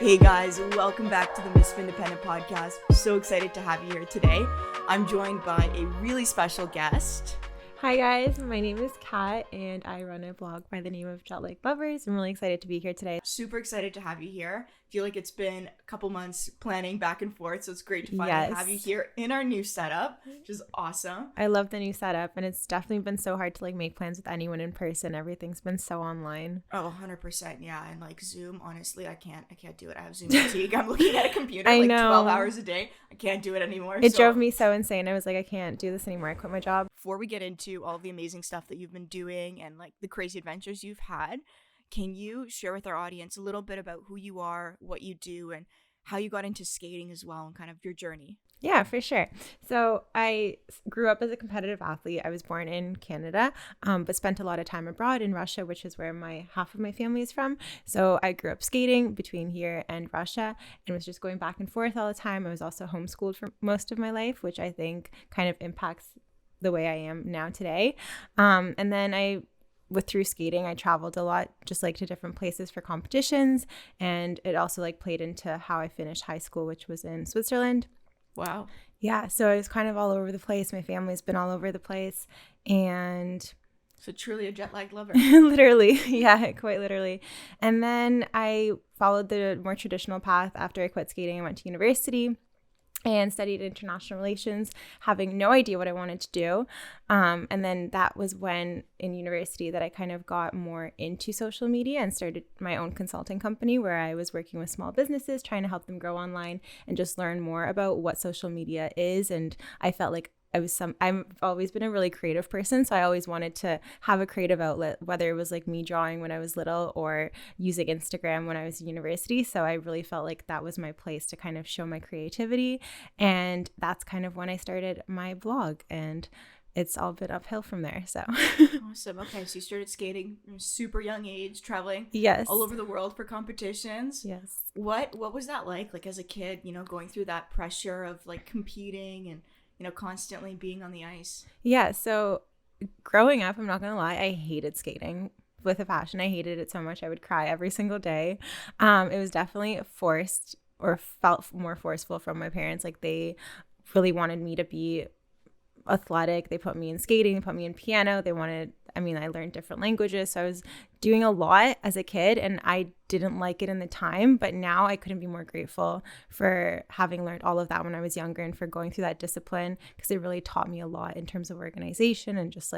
Hey guys, welcome back to the Misfit Independent Podcast. So excited to have you here today. I'm joined by a really special guest. Hi guys, my name is Kat and I run a blog by the name of Jet Lag Lovers. I'm really excited to be here today. Super excited to have you here. Feel like it's been a couple months planning back and forth, so it's great to finally have you here in our new setup, which is awesome. I love the new setup, and it's definitely been so hard to make plans with anyone in person. Everything's been so online. Oh, 100%, yeah. And Zoom, honestly, I can't do it. I have Zoom fatigue. I'm looking at a computer I know. 12 hours a day. I can't do it anymore. It drove me so insane. I was like, I can't do this anymore. I quit my job. Before we get into all the amazing stuff that you've been doing and the crazy adventures you've had, can you share with our audience a little bit about who you are, what you do, and how you got into skating as well, and kind of your journey? Yeah, for sure. So I grew up as a competitive athlete. I was born in Canada, but spent a lot of time abroad in Russia, which is where half of my family is from. So I grew up skating between here and Russia and was just going back and forth all the time. I was also homeschooled for most of my life, which I think kind of impacts the way I am now today. And then through skating, I traveled a lot, just to different places for competitions. And it also played into how I finished high school, which was in Switzerland. Wow. Yeah. So I was kind of all over the place. My family's been all over the place. And so truly a jet lag lover. Literally. Yeah, quite literally. And then I followed the more traditional path. After I quit skating, I went to university and studied international relations, having no idea what I wanted to do. And then that was when in university that I kind of got more into social media and started my own consulting company where I was working with small businesses, trying to help them grow online and just learn more about what social media is. And I felt like I've always been a really creative person. So I always wanted to have a creative outlet, whether it was me drawing when I was little or using Instagram when I was in university. So I really felt like that was my place to kind of show my creativity. And that's kind of when I started my blog, and it's all been uphill from there. So awesome. Okay. So you started skating from a super young age, traveling all over the world for competitions. Yes. What was that like as a kid, going through that pressure of competing and constantly being on the ice? Yeah. So growing up, I'm not going to lie, I hated skating with a passion. I hated it so much. I would cry every single day. It was definitely forced or felt more forceful from my parents. They really wanted me to be athletic. They put me in skating, they put me in piano. I learned different languages. So I was doing a lot as a kid and I didn't like it in the time, but now I couldn't be more grateful for having learned all of that when I was younger and for going through that discipline, because it really taught me a lot in terms of organization and just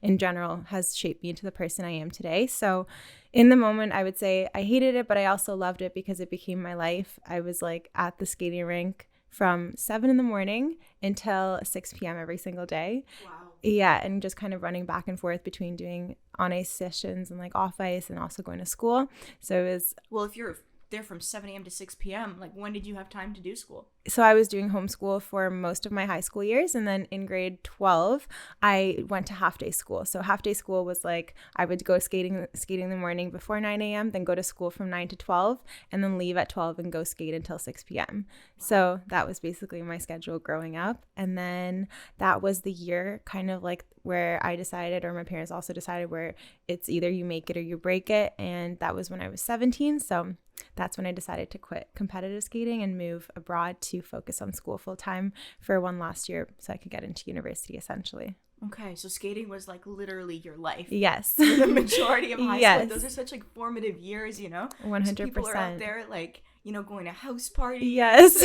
in general has shaped me into the person I am today. So in the moment, I would say I hated it, but I also loved it because it became my life. I was at the skating rink from 7 a.m. until 6 p.m. every single day. Wow. Yeah, and just kind of running back and forth between doing on ice sessions and off ice and also going to school. So it was... Well, if you're there from 7 a.m. to 6 p.m., when did you have time to do school? So I was doing homeschool for most of my high school years. And then in grade 12, I went to half day school. So half day school was I would go skating in the morning before 9 a.m., then go to school from 9 to 12, and then leave at 12 and go skate until 6 p.m. So that was basically my schedule growing up. And then that was the year kind of where I decided, or my parents also decided, where it's either you make it or you break it. And that was when I was 17. So that's when I decided to quit competitive skating and move abroad to focus on school full time for one last year so I could get into university essentially. Okay, so skating was literally your life. Yes. For the majority of high yes. school. Those are such formative years, 100%. People are out there going to house parties. Yes.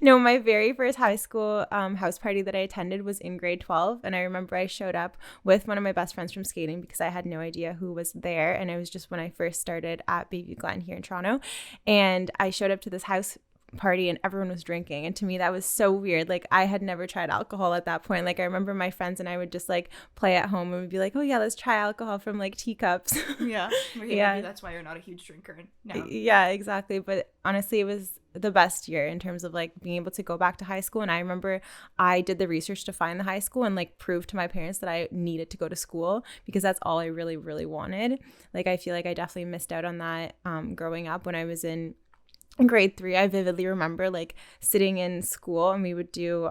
No, my very first high school house party that I attended was in grade 12. And I remember I showed up with one of my best friends from skating because I had no idea who was there. And it was just when I first started at Bayview Glen here in Toronto. And I showed up to this house party and everyone was drinking, and to me that was so weird. I had never tried alcohol at that point. I remember my friends and I would just play at home and we'd be oh yeah, let's try alcohol from teacups. Yeah. Maybe that's why you're not a huge drinker now. Yeah, exactly. But honestly, it was the best year in terms of being able to go back to high school. And I remember I did the research to find the high school and prove to my parents that I needed to go to school because that's all I really, really wanted. I feel I definitely missed out on that growing up when I was in in grade 3, I vividly remember like sitting in school and we would do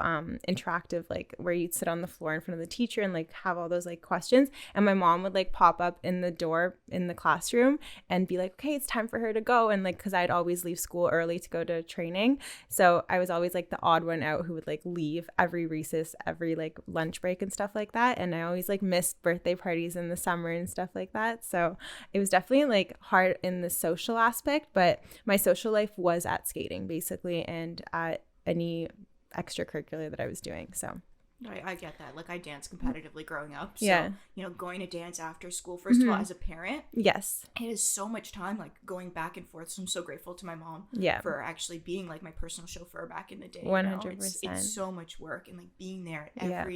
interactive, like where you'd sit on the floor in front of the teacher and like have all those like questions. And my mom would like pop up in the door in the classroom and be like, okay, it's time for her to go. And like, cause I'd always leave school early to go to training. So I was always like the odd one out who would like leave every recess, every like lunch break and stuff like that. And I always like missed birthday parties in the summer and stuff like that. So it was definitely like hard in the social aspect, but my social life was at skating basically and at any extracurricular that I was doing. So I get that. Like I danced competitively growing up. So, yeah. Going to dance after school, first of all, as a parent, yes, it is so much time like going back and forth. So I'm so grateful to my mom for actually being like my personal chauffeur back in the day. 100%. It's so much work and like being there at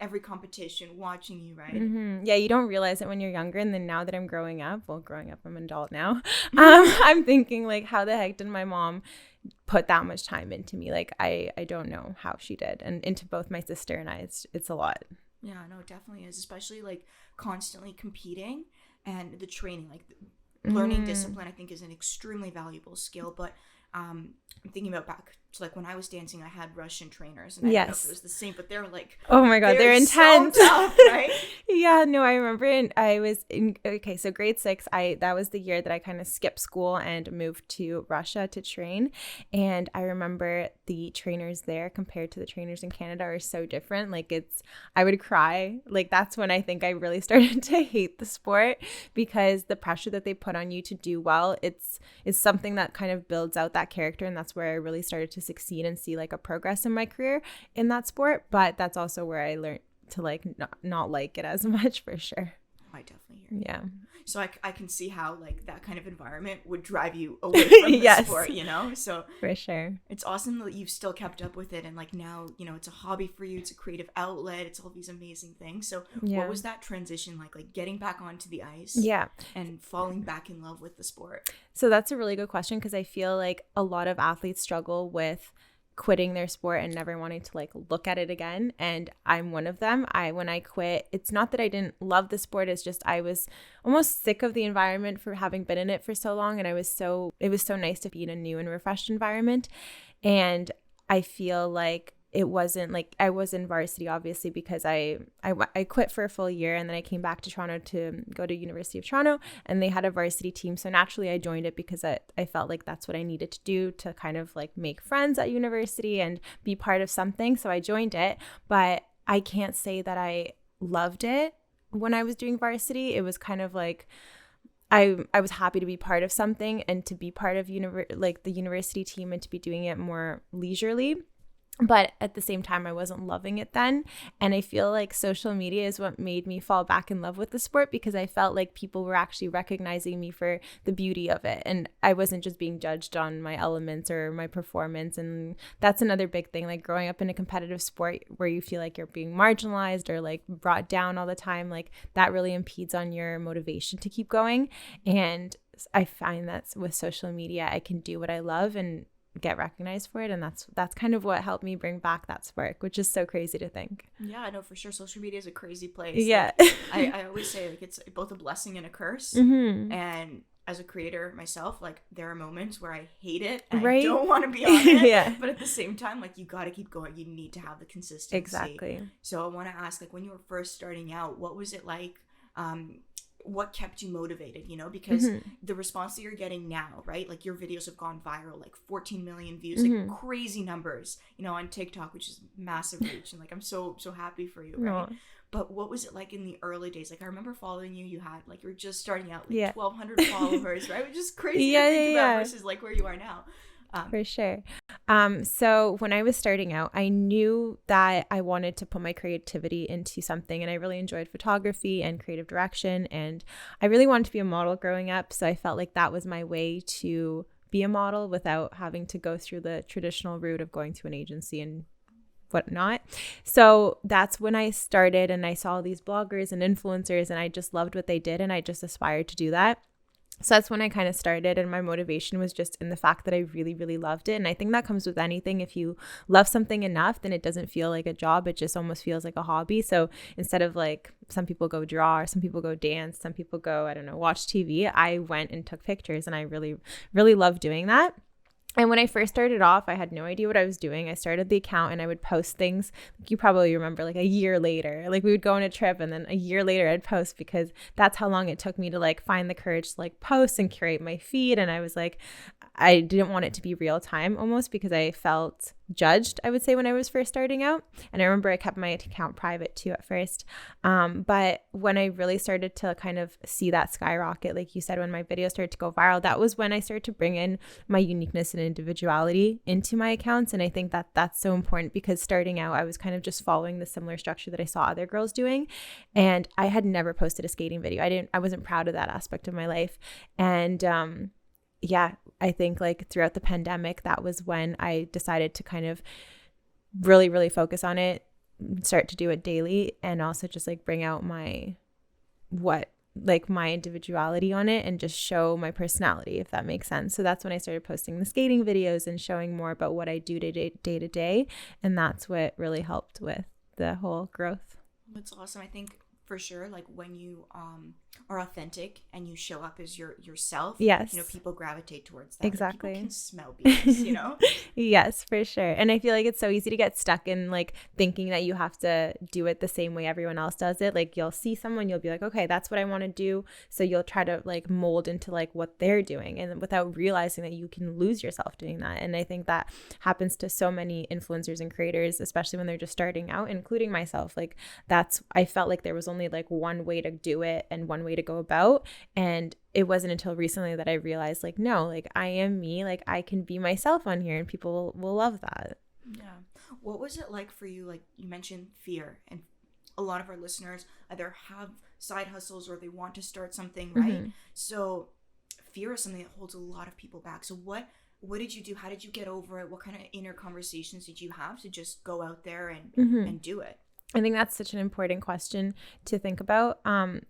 every competition, watching you, right? Yeah, you don't realize it when you're younger. And then now that I'm growing up, I'm an adult now. I'm thinking like, how the heck did my mom put that much time into me? Like I don't know how she did, and into both my sister and I. It's a lot. Yeah, no, it definitely is, especially like constantly competing and the training, like learning discipline. I think is an extremely valuable skill. But I'm thinking about back to like when I was dancing, I had Russian trainers, and I don't know if it was the same, but they're like, oh my god, they're intense. So tough, right? Yeah, no, I remember I was in so grade 6, that was the year that I kind of skipped school and moved to Russia to train. And I remember the trainers there compared to the trainers in Canada are so different. Like I would cry. Like that's when I think I really started to hate the sport, because the pressure that they put on you to do well, it's something that kind of builds out that character. And that's where I really started to succeed and see like a progress in my career in that sport. But that's also where I learned to like not like it as much, for sure. I definitely hear you. Yeah. So I can see how like that kind of environment would drive you away from the sport, So for sure, it's awesome that you've still kept up with it, and like now it's a hobby for you, it's a creative outlet, it's all these amazing things. So what was that transition like getting back onto the ice and falling back in love with the sport? So that's a really good question, because I feel like a lot of athletes struggle with quitting their sport and never wanting to like look at it again, and I'm one of them. When I quit, it's not that I didn't love the sport, it's just I was almost sick of the environment for having been in it for so long, and it was so nice to be in a new and refreshed environment. And I feel like it wasn't like I was in varsity, obviously, because I quit for a full year, and then I came back to Toronto to go to University of Toronto, and they had a varsity team. So naturally I joined it because I felt like that's what I needed to do to kind of like make friends at university and be part of something. So I joined it, but I can't say that I loved it when I was doing varsity. It was kind of like I was happy to be part of something and to be part of the university team and to be doing it more leisurely. But at the same time, I wasn't loving it then. And I feel like social media is what made me fall back in love with the sport, because I felt like people were actually recognizing me for the beauty of it. And I wasn't just being judged on my elements or my performance. And that's another big thing, like growing up in a competitive sport where you feel like you're being marginalized or like brought down all the time, like that really impedes on your motivation to keep going. And I find that with social media, I can do what I love and get recognized for it, and that's kind of what helped me bring back that spark, which is so crazy to think. Yeah, I know for sure. Social media is a crazy place. Yeah. Like, I always say like it's both a blessing and a curse. And as a creator myself, like there are moments where I hate it and I don't want to be on it. But at the same time, like you got to keep going. You need to have the consistency. Exactly. So I want to ask, like when you were first starting out, what was it like? What kept you motivated, because the response that you're getting now, right? Like your videos have gone viral, like 14 million views, like crazy numbers, on TikTok, which is massive reach. And like, I'm so happy for you, right? Aww. But what was it like in the early days? Like I remember following you, you had like, you were just starting out, like 1,200 followers, right? Which is crazy to think about versus like where you are now. For sure. So when I was starting out, I knew that I wanted to put my creativity into something, and I really enjoyed photography and creative direction, and I really wanted to be a model growing up. So I felt like that was my way to be a model without having to go through the traditional route of going to an agency and whatnot. So that's when I started, and I saw these bloggers and influencers, and I just loved what they did, and I just aspired to do that. So that's when I kind of started, and my motivation was just in the fact that I really, really loved it. And I think that comes with anything. If you love something enough, then it doesn't feel like a job. It just almost feels like a hobby. So instead of like some people go draw, or some people go dance, some people go, I don't know, watch TV, I went and took pictures, and I really, really love doing that. And when I first started off, I had no idea what I was doing. I started the account and I would post things. Like you probably remember, like a year later, like we would go on a trip and then a year later I'd post, because that's how long it took me to like find the courage to like post and curate my feed. And I was like, I didn't want it to be real time almost, because I felt judged, I would say, when I was first starting out. And I remember I kept my account private too at first. But when I really started to kind of see that skyrocket, like you said, when my videos started to go viral, that was when I started to bring in my uniqueness and individuality into my accounts. And I think that that's so important, because starting out, I was kind of just following the similar structure that I saw other girls doing. And I had never posted a skating video. I wasn't proud of that aspect of my life. And yeah, I think like throughout the pandemic, that was when I decided to kind of really, really focus on it, start to do it daily, and also just like bring out my individuality on it and just show my personality, if that makes sense. So that's when I started posting the skating videos and showing more about what I do day to day. And that's what really helped with the whole growth. That's awesome. I think for sure, like when you are authentic and you show up as yourself, yes, people gravitate towards that. Exactly. People can smell BS, Yes, for sure. And I feel like it's so easy to get stuck in like thinking that you have to do it the same way everyone else does it. Like you'll see someone, you'll be like, okay, that's what I want to do. So you'll try to like mold into like what they're doing, and without realizing that you can lose yourself doing that. And I think that happens to so many influencers and creators, especially when they're just starting out, including myself. Like I felt like there was only like one way to do it and one way to go about. And it wasn't until recently that I realized like, no, like I am me, like I can be myself on here and people will love that. Yeah. What was it like for you? Like you mentioned fear, and a lot of our listeners either have side hustles or they want to start something, right? Mm-hmm. So fear is something that holds a lot of people back. So what did you do? How did you get over it? What kind of inner conversations did you have to just go out there and do it? I think that's such an important question to think about.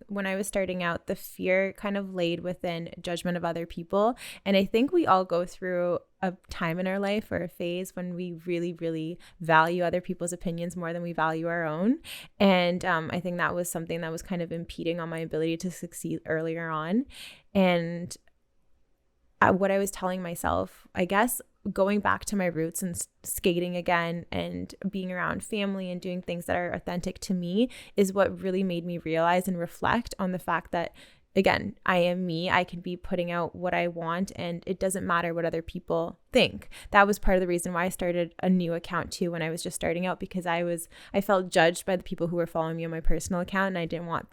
When I was starting out, the fear kind of laid within judgment of other people. And I think we all go through a time in our life or a phase when we really, really value other people's opinions more than we value our own. And I think that was something that was kind of impeding on my ability to succeed earlier on. And what I was telling myself, I guess, going back to my roots and skating again and being around family and doing things that are authentic to me is what really made me realize and reflect on the fact that, again, I am me. I can be putting out what I want, and it doesn't matter what other people think. That was part of the reason why I started a new account too when I was just starting out, because I felt judged by the people who were following me on my personal account, and I didn't want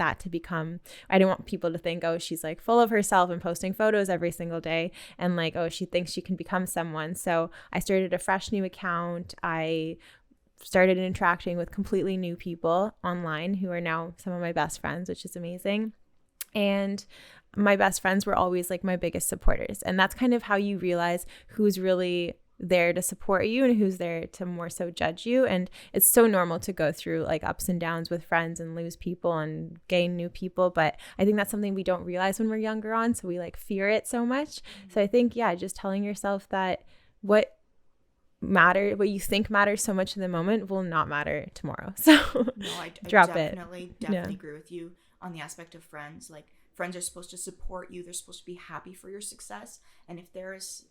people to think, oh, she's like full of herself and posting photos every single day, and like, oh, she thinks she can become someone. So I started a fresh new account. I started interacting with completely new people online who are now some of my best friends, which is amazing. And my best friends were always like my biggest supporters. And that's kind of how you realize who's really there to support you and who's there to more so judge you. And it's so normal to go through like ups and downs with friends and lose people and gain new people. But I think that's something we don't realize when we're younger on. So we like fear it so much. Mm-hmm. So I think, yeah, just telling yourself that what you think matters so much in the moment will not matter tomorrow. So no, I definitely agree with you on the aspect of friends. Like friends are supposed to support you. They're supposed to be happy for your success. And if there's,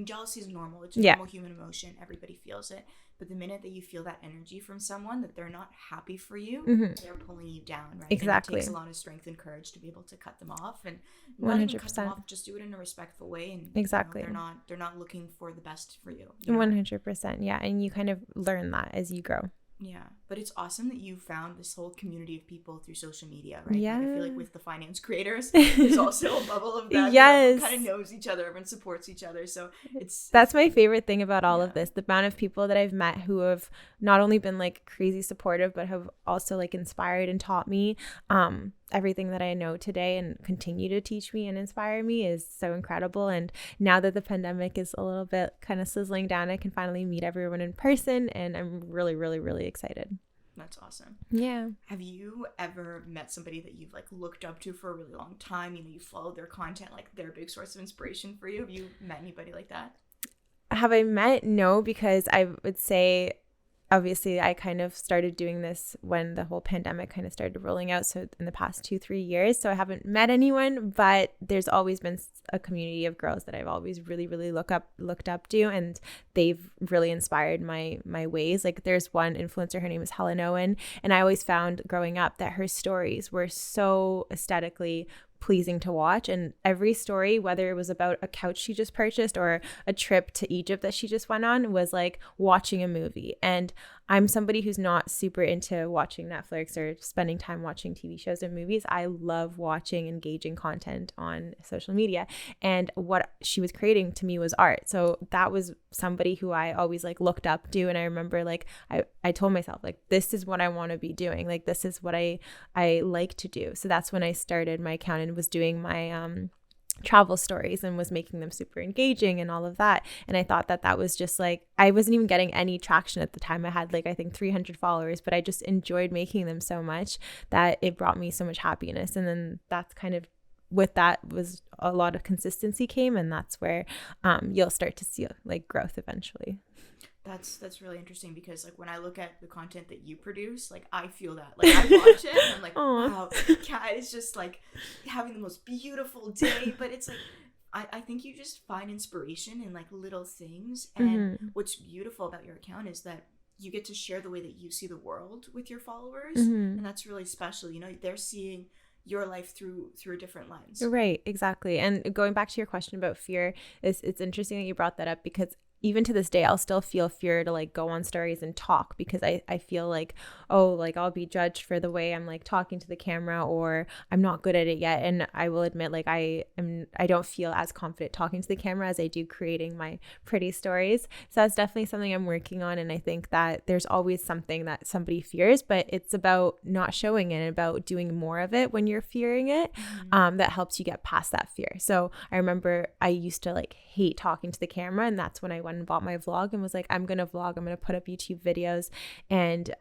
jealousy is normal. It's a normal human emotion. Everybody feels it. But the minute that you feel that energy from someone that they're not happy for you, they're pulling you down, right? Exactly. And it takes a lot of strength and courage to be able to cut them off, and not 100%. Even cut them off, just do it in a respectful way. And exactly, they're not looking for the best for you. 100%, yeah. And you kind of learn that as you grow. Yeah, but it's awesome that you found this whole community of people through social media, right? Yeah. Like I feel like with the finance creators, there's also a bubble of that. Yes. Kind of knows each other and supports each other. So that's my favorite thing about all of this. The amount of people that I've met who have not only been like crazy supportive, but have also like inspired and taught me everything that I know today and continue to teach me and inspire me is so incredible. And now that the pandemic is a little bit kind of sizzling down, I can finally meet everyone in person, and I'm really, really, really excited. That's awesome. Yeah. Have you ever met somebody that you've like looked up to for a really long time? You followed their content, like they're a big source of inspiration for you. Have you met anybody like that? Have I met? No, because I would say obviously I kind of started doing this when the whole pandemic kind of started rolling out. So in the past 2-3 years, so I haven't met anyone, but there's always been a community of girls that I've always really, really looked up to, and they've really inspired my ways. Like there's one influencer, her name is Helen Owen, and I always found growing up that her stories were so aesthetically pleasing to watch, and every story, whether it was about a couch she just purchased or a trip to Egypt that she just went on, was like watching a movie. And I'm somebody who's not super into watching Netflix or spending time watching TV shows and movies. I love watching engaging content on social media, and what she was creating to me was art. So that was somebody who I always like looked up to, and I remember like I told myself like, this is what I want to be doing, like this is what I like to do. So that's when I started my account and was doing my travel stories and was making them super engaging and all of that. And I thought that was just like, I wasn't even getting any traction at the time. I had like, I think 300 followers, but I just enjoyed making them so much that it brought me so much happiness. And then that's kind of, with that was a lot of consistency came, and that's where you'll start to see like growth eventually. That's really interesting, because like when I look at the content that you produce, like I feel that, like I watch it and I'm like, wow, Kat is just like having the most beautiful day. But it's like I think you just find inspiration in like little things, and what's beautiful about your account is that you get to share the way that you see the world with your followers, and that's really special. You know, they're seeing your life through a different lens. Right, exactly. And going back to your question about fear, it's interesting that you brought that up, because even to this day, I'll still feel fear to like go on stories and talk, because I feel like, oh, like I'll be judged for the way I'm like talking to the camera, or I'm not good at it yet. And I will admit, like I don't feel as confident talking to the camera as I do creating my pretty stories. So that's definitely something I'm working on. And I think that there's always something that somebody fears, but it's about not showing it, about doing more of it when you're fearing it, that helps you get past that fear. So I remember I used to like hate talking to the camera, and that's when I went and bought my vlog and was like, I'm gonna vlog, I'm gonna put up YouTube videos. And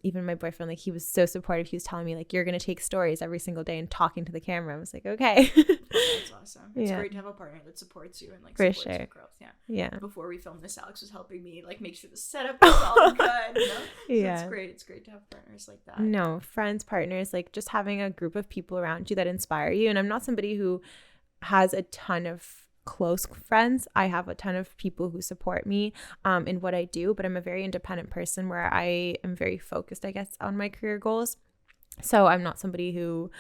even my boyfriend, like he was so supportive. He was telling me like, you're gonna take stories every single day and talking to the camera. I was like, okay. That's awesome. It's great to have a partner that supports you and like supports your growth. Yeah. Before we filmed this, Alex was helping me like make sure the setup was all good, you know? So it's great to have partners like that. No, friends, partners, like just having a group of people around you that inspire you. And I'm not somebody who has a ton of close friends. I have a ton of people who support me in what I do, but I'm a very independent person where I am very focused, I guess, on my career goals. So I'm not somebody who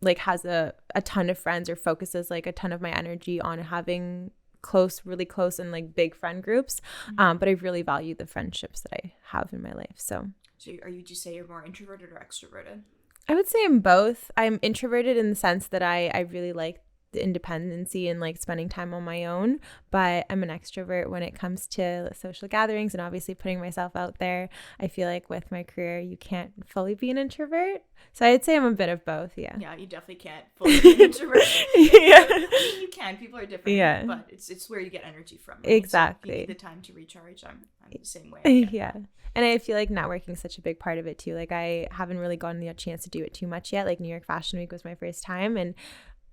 like has a ton of friends or focuses like a ton of my energy on having really close and like big friend groups. But I really value the friendships that I have in my life. So would you say you're more introverted or extroverted? I would say I'm both. I'm introverted in the sense that I really like the independency and like spending time on my own, but I'm an extrovert when it comes to social gatherings and obviously putting myself out there. I feel like with my career you can't fully be an introvert, so I'd say I'm a bit of both. Yeah, you definitely can't fully be an introvert. I mean, you can, people are different, but it's where you get energy from, right? Exactly. So if you need the time to recharge. I'm the same way. And I feel like networking is such a big part of it too. Like I haven't really gotten the chance to do it too much yet. Like New York Fashion Week was my first time, and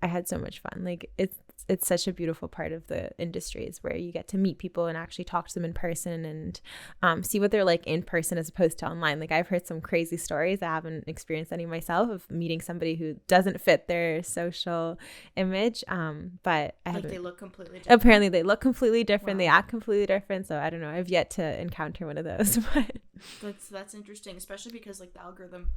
I had so much fun. Like it's such a beautiful part of the industry, is where you get to meet people and actually talk to them in person and see what they're like in person as opposed to online. Like I've heard some crazy stories. I haven't experienced any myself of meeting somebody who doesn't fit their social image. But I haven't. They look completely different. Apparently they look completely different. Wow. They act completely different. So I don't know. I've yet to encounter one of those. But that's interesting, especially because like the algorithm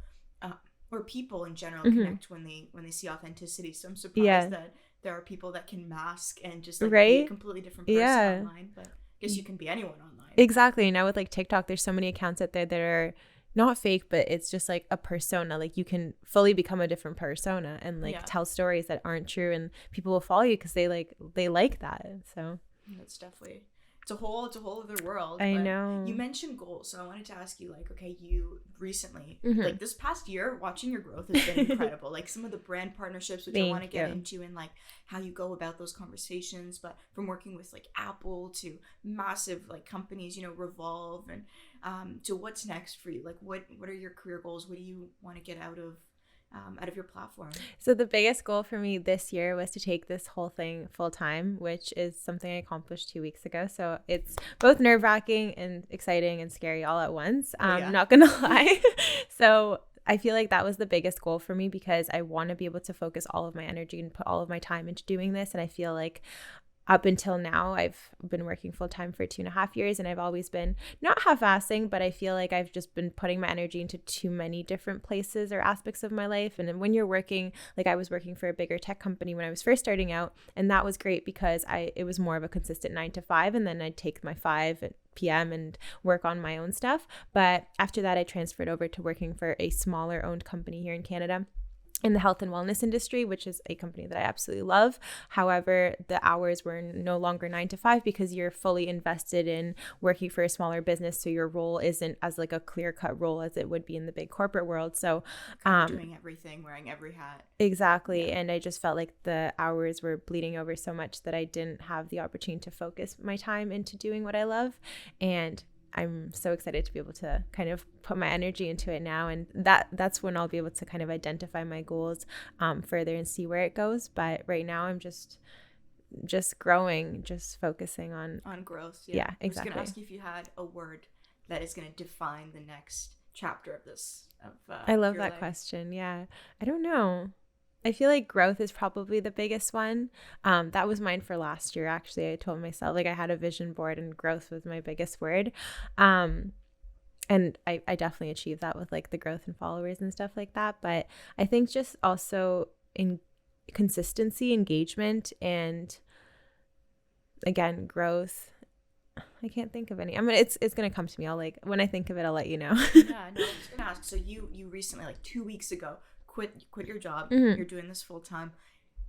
or people in general connect when they see authenticity. So I'm surprised that there are people that can mask and just like be a completely different person online. But I guess you can be anyone online. Exactly. Now with like TikTok, there's so many accounts out there that are not fake, but it's just like a persona. Like you can fully become a different persona and like tell stories that aren't true, and people will follow you because they like that. So that's definitely. It's a whole other world. I know. You mentioned goals, so I wanted to ask you, like, okay, you recently, like this past year, watching your growth has been incredible. Like some of the brand partnerships, which I want to get into, and like how you go about those conversations. But from working with like Apple to massive like companies, you know, Revolve, and to what's next for you? Like, what are your career goals? What do you want to get out of out of your platform? So the biggest goal for me this year was to take this whole thing full time, which is something I accomplished 2 weeks ago. So it's both nerve-wracking and exciting and scary all at once. Not gonna lie. So I feel like that was the biggest goal for me, because I want to be able to focus all of my energy and put all of my time into doing this. And I feel like up until now, I've been working full time for 2.5 years, and I've always been not half-assing, but I feel like I've just been putting my energy into too many different places or aspects of my life. And then when you're working, like I was working for a bigger tech company when I was first starting out, and that was great because it was more of a consistent 9 to 5, and then I'd take my 5 p.m. and work on my own stuff. But after that, I transferred over to working for a smaller owned company here in Canada, in the health and wellness industry, which is a company that I absolutely love. However, the hours were no longer 9 to 5, because you're fully invested in working for a smaller business. So your role isn't as like a clear-cut role as it would be in the big corporate world. So doing everything, wearing every hat. Exactly. Yeah. And I just felt like the hours were bleeding over so much that I didn't have the opportunity to focus my time into doing what I love. And I'm so excited to be able to kind of put my energy into it now. And that's when I'll be able to kind of identify my goals further and see where it goes. But right now I'm just growing, just focusing on growth. Yeah, exactly. I was going to ask you if you had a word that is going to define the next chapter of this. I love that question. Yeah. I don't know. I feel like growth is probably the biggest one. That was mine for last year, actually. I told myself, like, I had a vision board, and growth was my biggest word. And I definitely achieved that with like the growth in followers and stuff like that. But I think just also in consistency, engagement, and again, growth. I can't think of any. I mean, it's gonna come to me. When I think of it, I'll let you know. Yeah, no, I was gonna ask. So you recently, like 2 weeks ago, quit your job. Mm-hmm. You're doing this full time.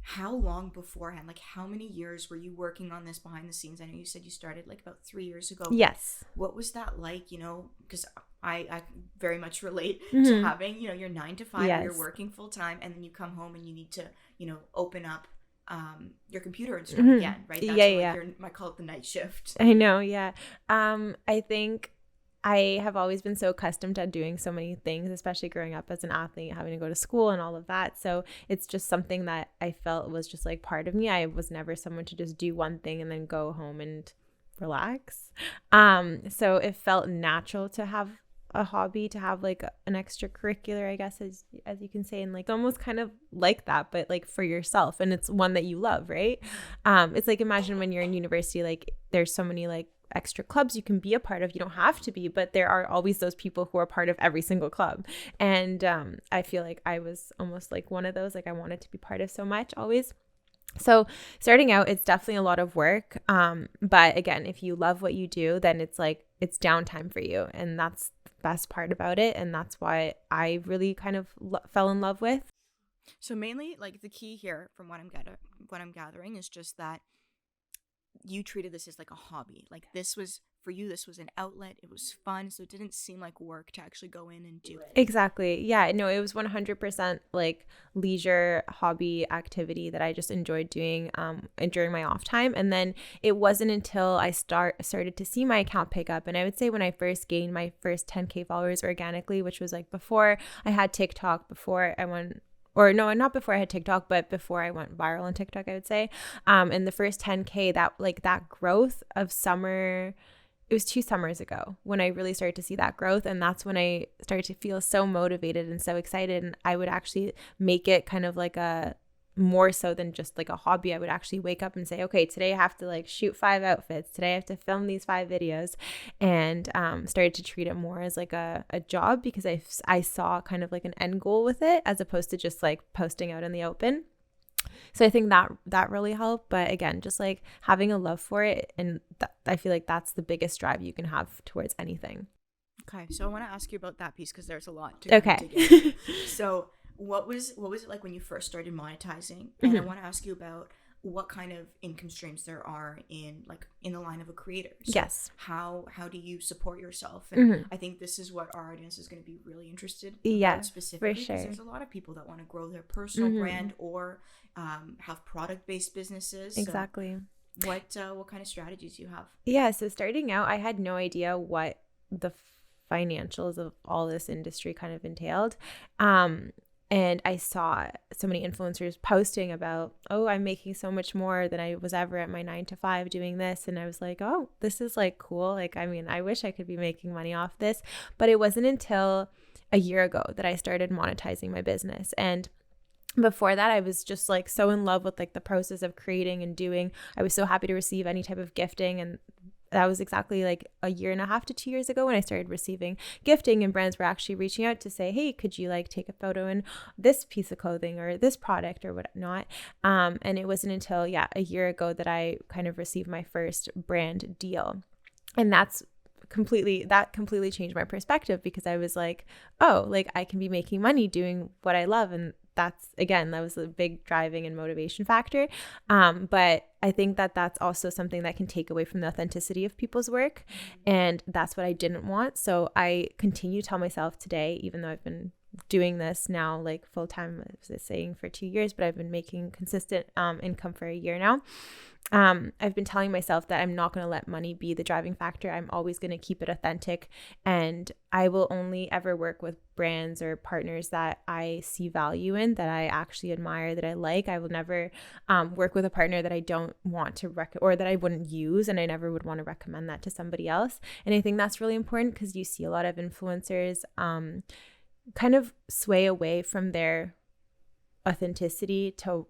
How long beforehand, like how many years were you working on this behind the scenes? I know you said you started like about 3 years ago. Yes. What was that like? Because I very much relate Mm-hmm. to having, your 9 to 5, Yes. you're working full time, and then you come home and you need to, open up your computer and start Mm-hmm. again, right? That's Yeah. I call it the night shift. I know. Yeah. I think I have always been so accustomed to doing so many things, especially growing up as an athlete, having to go to school and all of that. So it's just something that I felt was just like part of me. I was never someone to just do one thing and then go home and relax. So it felt natural to have a hobby, to have like an extracurricular, I guess, as you can say, and like almost kind of like that, but like for yourself, and it's one that you love, right? It's like, imagine when you're in university, like there's so many like extra clubs you can be a part of. You don't have to be, but there are always those people who are part of every single club. And I feel like I was almost like one of those, like I wanted to be part of so much always. So starting out, it's definitely a lot of work. But again, if you love what you do, then it's like, it's downtime for you. And that's the best part about it. And that's why I really kind of fell in love with. So mainly, like, the key here from what I'm gathering is just that you treated this as like a hobby. Like, this was for you, this was an outlet. It was fun, so it didn't seem like work to actually go in and do it. Exactly. Yeah, no, it was 100% like leisure hobby activity that I just enjoyed doing during my off time. And then it wasn't until I started to see my account pick up, and I would say when I first gained my first 10K followers organically, which was like before I had TikTok, before I went, or no, not before I had TikTok, but before I went viral on TikTok, I would say. And the first 10K, that growth of summer, it was 2 summers ago when I really started to see that growth. And that's when I started to feel so motivated and so excited. And I would actually make it kind of like a more so than just like a hobby. I would actually wake up and say, okay, today I have to like shoot 5 outfits. Today I have to film these 5 videos, and started to treat it more as like a job, because I saw kind of like an end goal with it, as opposed to just like posting out in the open. So I think that really helped. But again, just like having a love for it, and I feel like that's the biggest drive you can have towards anything. Okay, so I want to ask you about that piece, because there's a lot to Okay. So what was it like when you first started monetizing? And I want to ask you about what kind of income streams there are in the line of a creator. So yes. How do you support yourself? And Mm-hmm. I think this is what our audience is going to be really interested Yeah, about specifically, for sure. because there's a lot of people that want to grow their personal Mm-hmm. brand or have product-based businesses. Exactly. So what kind of strategies do you have? Yeah, so starting out, I had no idea what the financials of all this industry kind of entailed. And I saw so many influencers posting about, oh, I'm making so much more than I was ever at my 9 to 5 doing this. And I was like, oh, this is like cool. Like, I mean, I wish I could be making money off this. But it wasn't until a year ago that I started monetizing my business. And before that, I was just like so in love with like the process of creating and doing. I was so happy to receive any type of gifting. And that was exactly like a year and a half to 2 years ago when I started receiving gifting, and brands were actually reaching out to say, hey, could you like take a photo in this piece of clothing or this product or whatnot. And it wasn't until, a year ago that I kind of received my first brand deal. And that completely changed my perspective, because I was like, oh, like I can be making money doing what I love. And that was a big driving and motivation factor. But I think that that's also something that can take away from the authenticity of people's work. And that's what I didn't want. So I continue to tell myself today, even though I've been doing this now like full time, I was saying for 2 years, but I've been making consistent income for a year now. I've been telling myself that I'm not going to let money be the driving factor. I'm always going to keep it authentic, and I will only ever work with brands or partners that I see value in, that I actually admire, that I like. I will never work with a partner that I don't want to or that I wouldn't use, and I never would want to recommend that to somebody else. And I think that's really important, because you see a lot of influencers kind of sway away from their authenticity to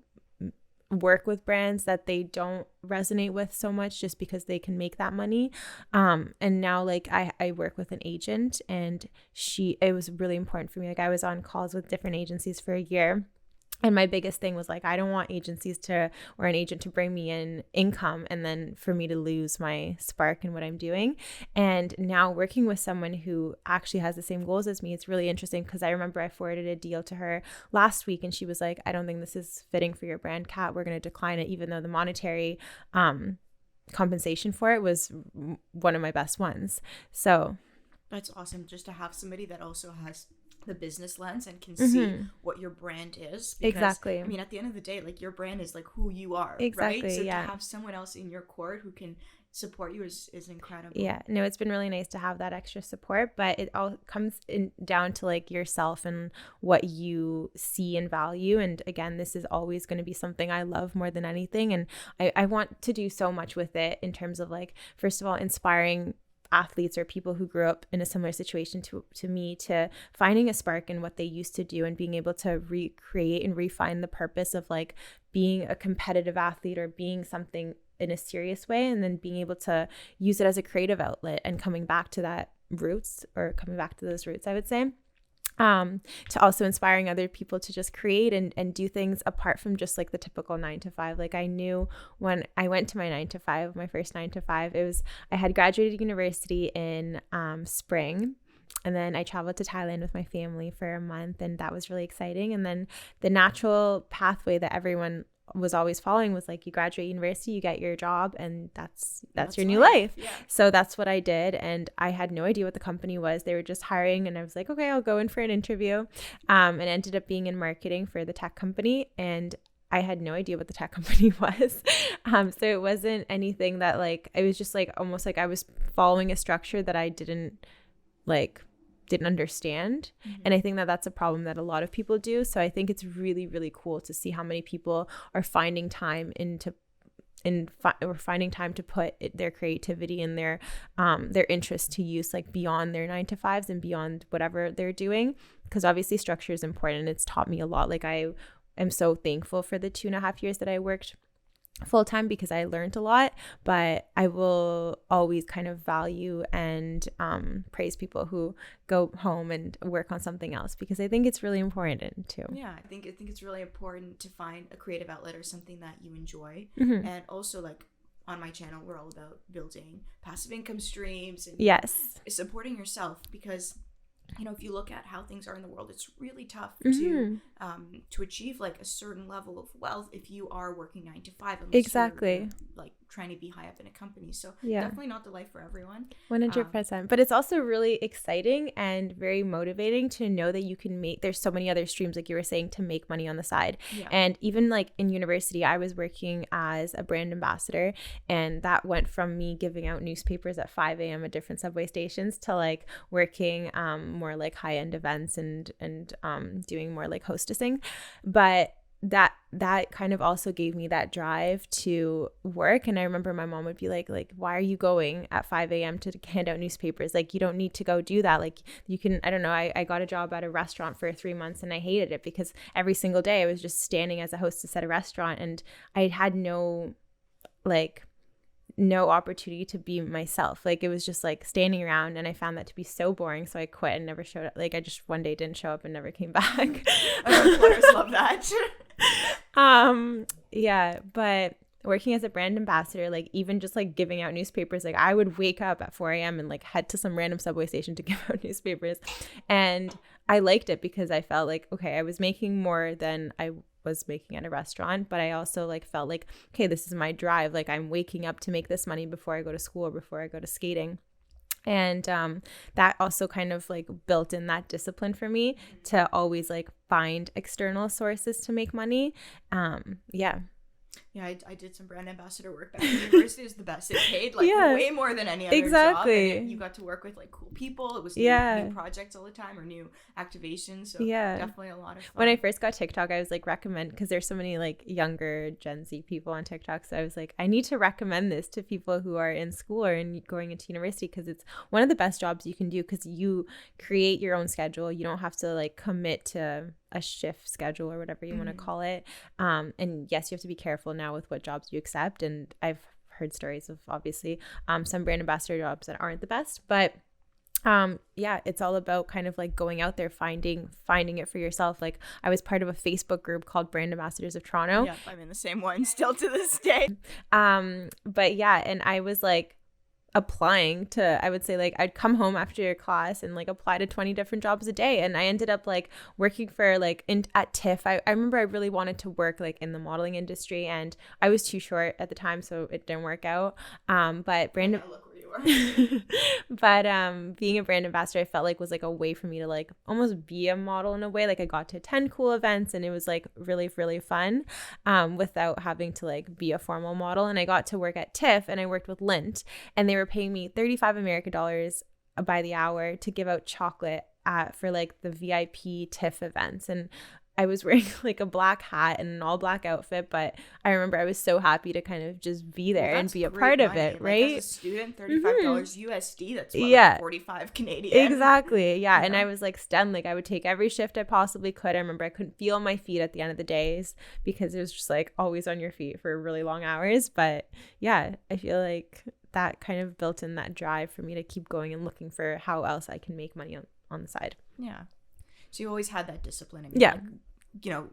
work with brands that they don't resonate with so much, just because they can make that money. And now like I work with an agent, and it was really important for me. Like I was on calls with different agencies for a year. And my biggest thing was like, I don't want agencies or an agent to bring me in income and then for me to lose my spark in what I'm doing. And now working with someone who actually has the same goals as me, it's really interesting, because I remember I forwarded a deal to her last week, and she was like, I don't think this is fitting for your brand, Kat. We're going to decline it, even though the monetary compensation for it was one of my best ones. So that's awesome, just to have somebody that also has the business lens and can see what your brand is. Because, exactly. I mean, at the end of the day, like your brand is like who you are, exactly, right? So yeah. to have someone else in your court who can support you is incredible. Yeah, no, it's been really nice to have that extra support, but it all comes down to like yourself and what you see and value. And again, this is always going to be something I love more than anything. And I want to do so much with it in terms of like, first of all, inspiring athletes or people who grew up in a similar situation to me, to finding a spark in what they used to do and being able to recreate and refine the purpose of like being a competitive athlete or being something in a serious way, and then being able to use it as a creative outlet and coming back to those roots, I would say. To also inspiring other people to just create and do things apart from just like the typical 9 to 5. Like I knew when I went to my 9 to 5, my first 9 to 5, I had graduated university in spring. And then I traveled to Thailand with my family for a month, and that was really exciting. And then the natural pathway that everyone was always following was like, you graduate university, you get your job, and that's your new life. Yeah. So that's what I did, and I had no idea what the company was. They were just hiring, and I was like, okay, I'll go in for an interview, and ended up being in marketing for the tech company, and I had no idea what the tech company was. So it wasn't anything that like, it was just like almost like I was following a structure that I didn't understand. And I think that that's a problem that a lot of people do. So I think it's really, really cool to see how many people are finding time finding time to put their creativity and their interest to use, like beyond their 9 to 5s and beyond whatever they're doing. Because obviously structure is important. It's taught me a lot. Like I am so thankful for the 2.5 years that I worked full time, because I learned a lot. But I will always kind of value and praise people who go home and work on something else, because I think it's really important too. Yeah, I think it's really important to find a creative outlet or something that you enjoy. And also, like on my channel, we're all about building passive income streams and supporting yourself, because you know, if you look at how things are in the world, it's really tough to achieve like a certain level of wealth if you are working 9 to 5. Exactly. Like trying to be high up in a company. So Yeah. definitely not the life for everyone. 100%. But it's also really exciting and very motivating to know that you can there's so many other streams, like you were saying, to make money on the side. Yeah. And even like in university, I was working as a brand ambassador, and that went from me giving out newspapers at 5 a.m. at different subway stations to like working more like high-end events and doing more like hostessing. But that kind of also gave me that drive to work. And I remember my mom would be like, why are you going at 5 a.m. to hand out newspapers? Like, you don't need to go do that. Like, you can, I don't know, I got a job at a restaurant for 3 months and I hated it because every single day I was just standing as a hostess at a restaurant, and I had no opportunity to be myself. Like, it was just like standing around, and I found that to be so boring, so I quit and never showed up. Like, I just one day didn't show up and never came back. Employers love that. Yeah, but working as a brand ambassador, like even just like giving out newspapers, like I would wake up at 4 a.m. and like head to some random subway station to give out newspapers, and I liked it because I felt like, okay, I was making more than I was making at a restaurant, but I also like felt like, okay, this is my drive. Like, I'm waking up to make this money before I go to school or before I go to skating. And that also kind of like built in that discipline for me to always like find external sources to make money. Yeah, I did some brand ambassador work back in university. It was the best. It paid like way more than any other job. And you got to work with like cool people. It was new projects all the time or new activations. So definitely a lot of fun. When I first got TikTok, I was like, recommend, because there's so many like younger Gen Z people on TikTok. So I was like, I need to recommend this to people who are in school or going into university, because it's one of the best jobs you can do, because you create your own schedule. You don't have to like commit to a shift schedule or whatever you want to call it. And yes, you have to be careful now with what jobs you accept. And I've heard stories of obviously some brand ambassador jobs that aren't the best, but it's all about kind of like going out there, finding it for yourself. Like, I was part of a Facebook group called Brand Ambassadors of Toronto. Yeah, I'm in the same one still to this day. But yeah, and I was like applying to, I would say like I'd come home after your class and like apply to 20 different jobs a day, and I ended up like working for like at TIFF. I remember I really wanted to work like in the modeling industry, and I was too short at the time, so it didn't work out. But brand but being a brand ambassador, I felt like was like a way for me to like almost be a model in a way. Like, I got to attend cool events, and it was like really, really fun without having to like be a formal model. And I got to work at TIFF, and I worked with Lindt, and they were paying me 35 American dollars by the hour to give out chocolate for like the VIP TIFF events. And I was wearing like a black hat and an all black outfit, but I remember I was so happy to kind of just be there and be a part of it, right? As a student, $35 USD, that's what, like 45 Canadian. Exactly. Yeah. And I was like stunned. Like, I would take every shift I possibly could. I remember I couldn't feel my feet at the end of the days because it was just like always on your feet for really long hours. But yeah, I feel like that kind of built in that drive for me to keep going and looking for how else I can make money on the side. Yeah. So you always had that discipline. I mean, yeah. Like, you know,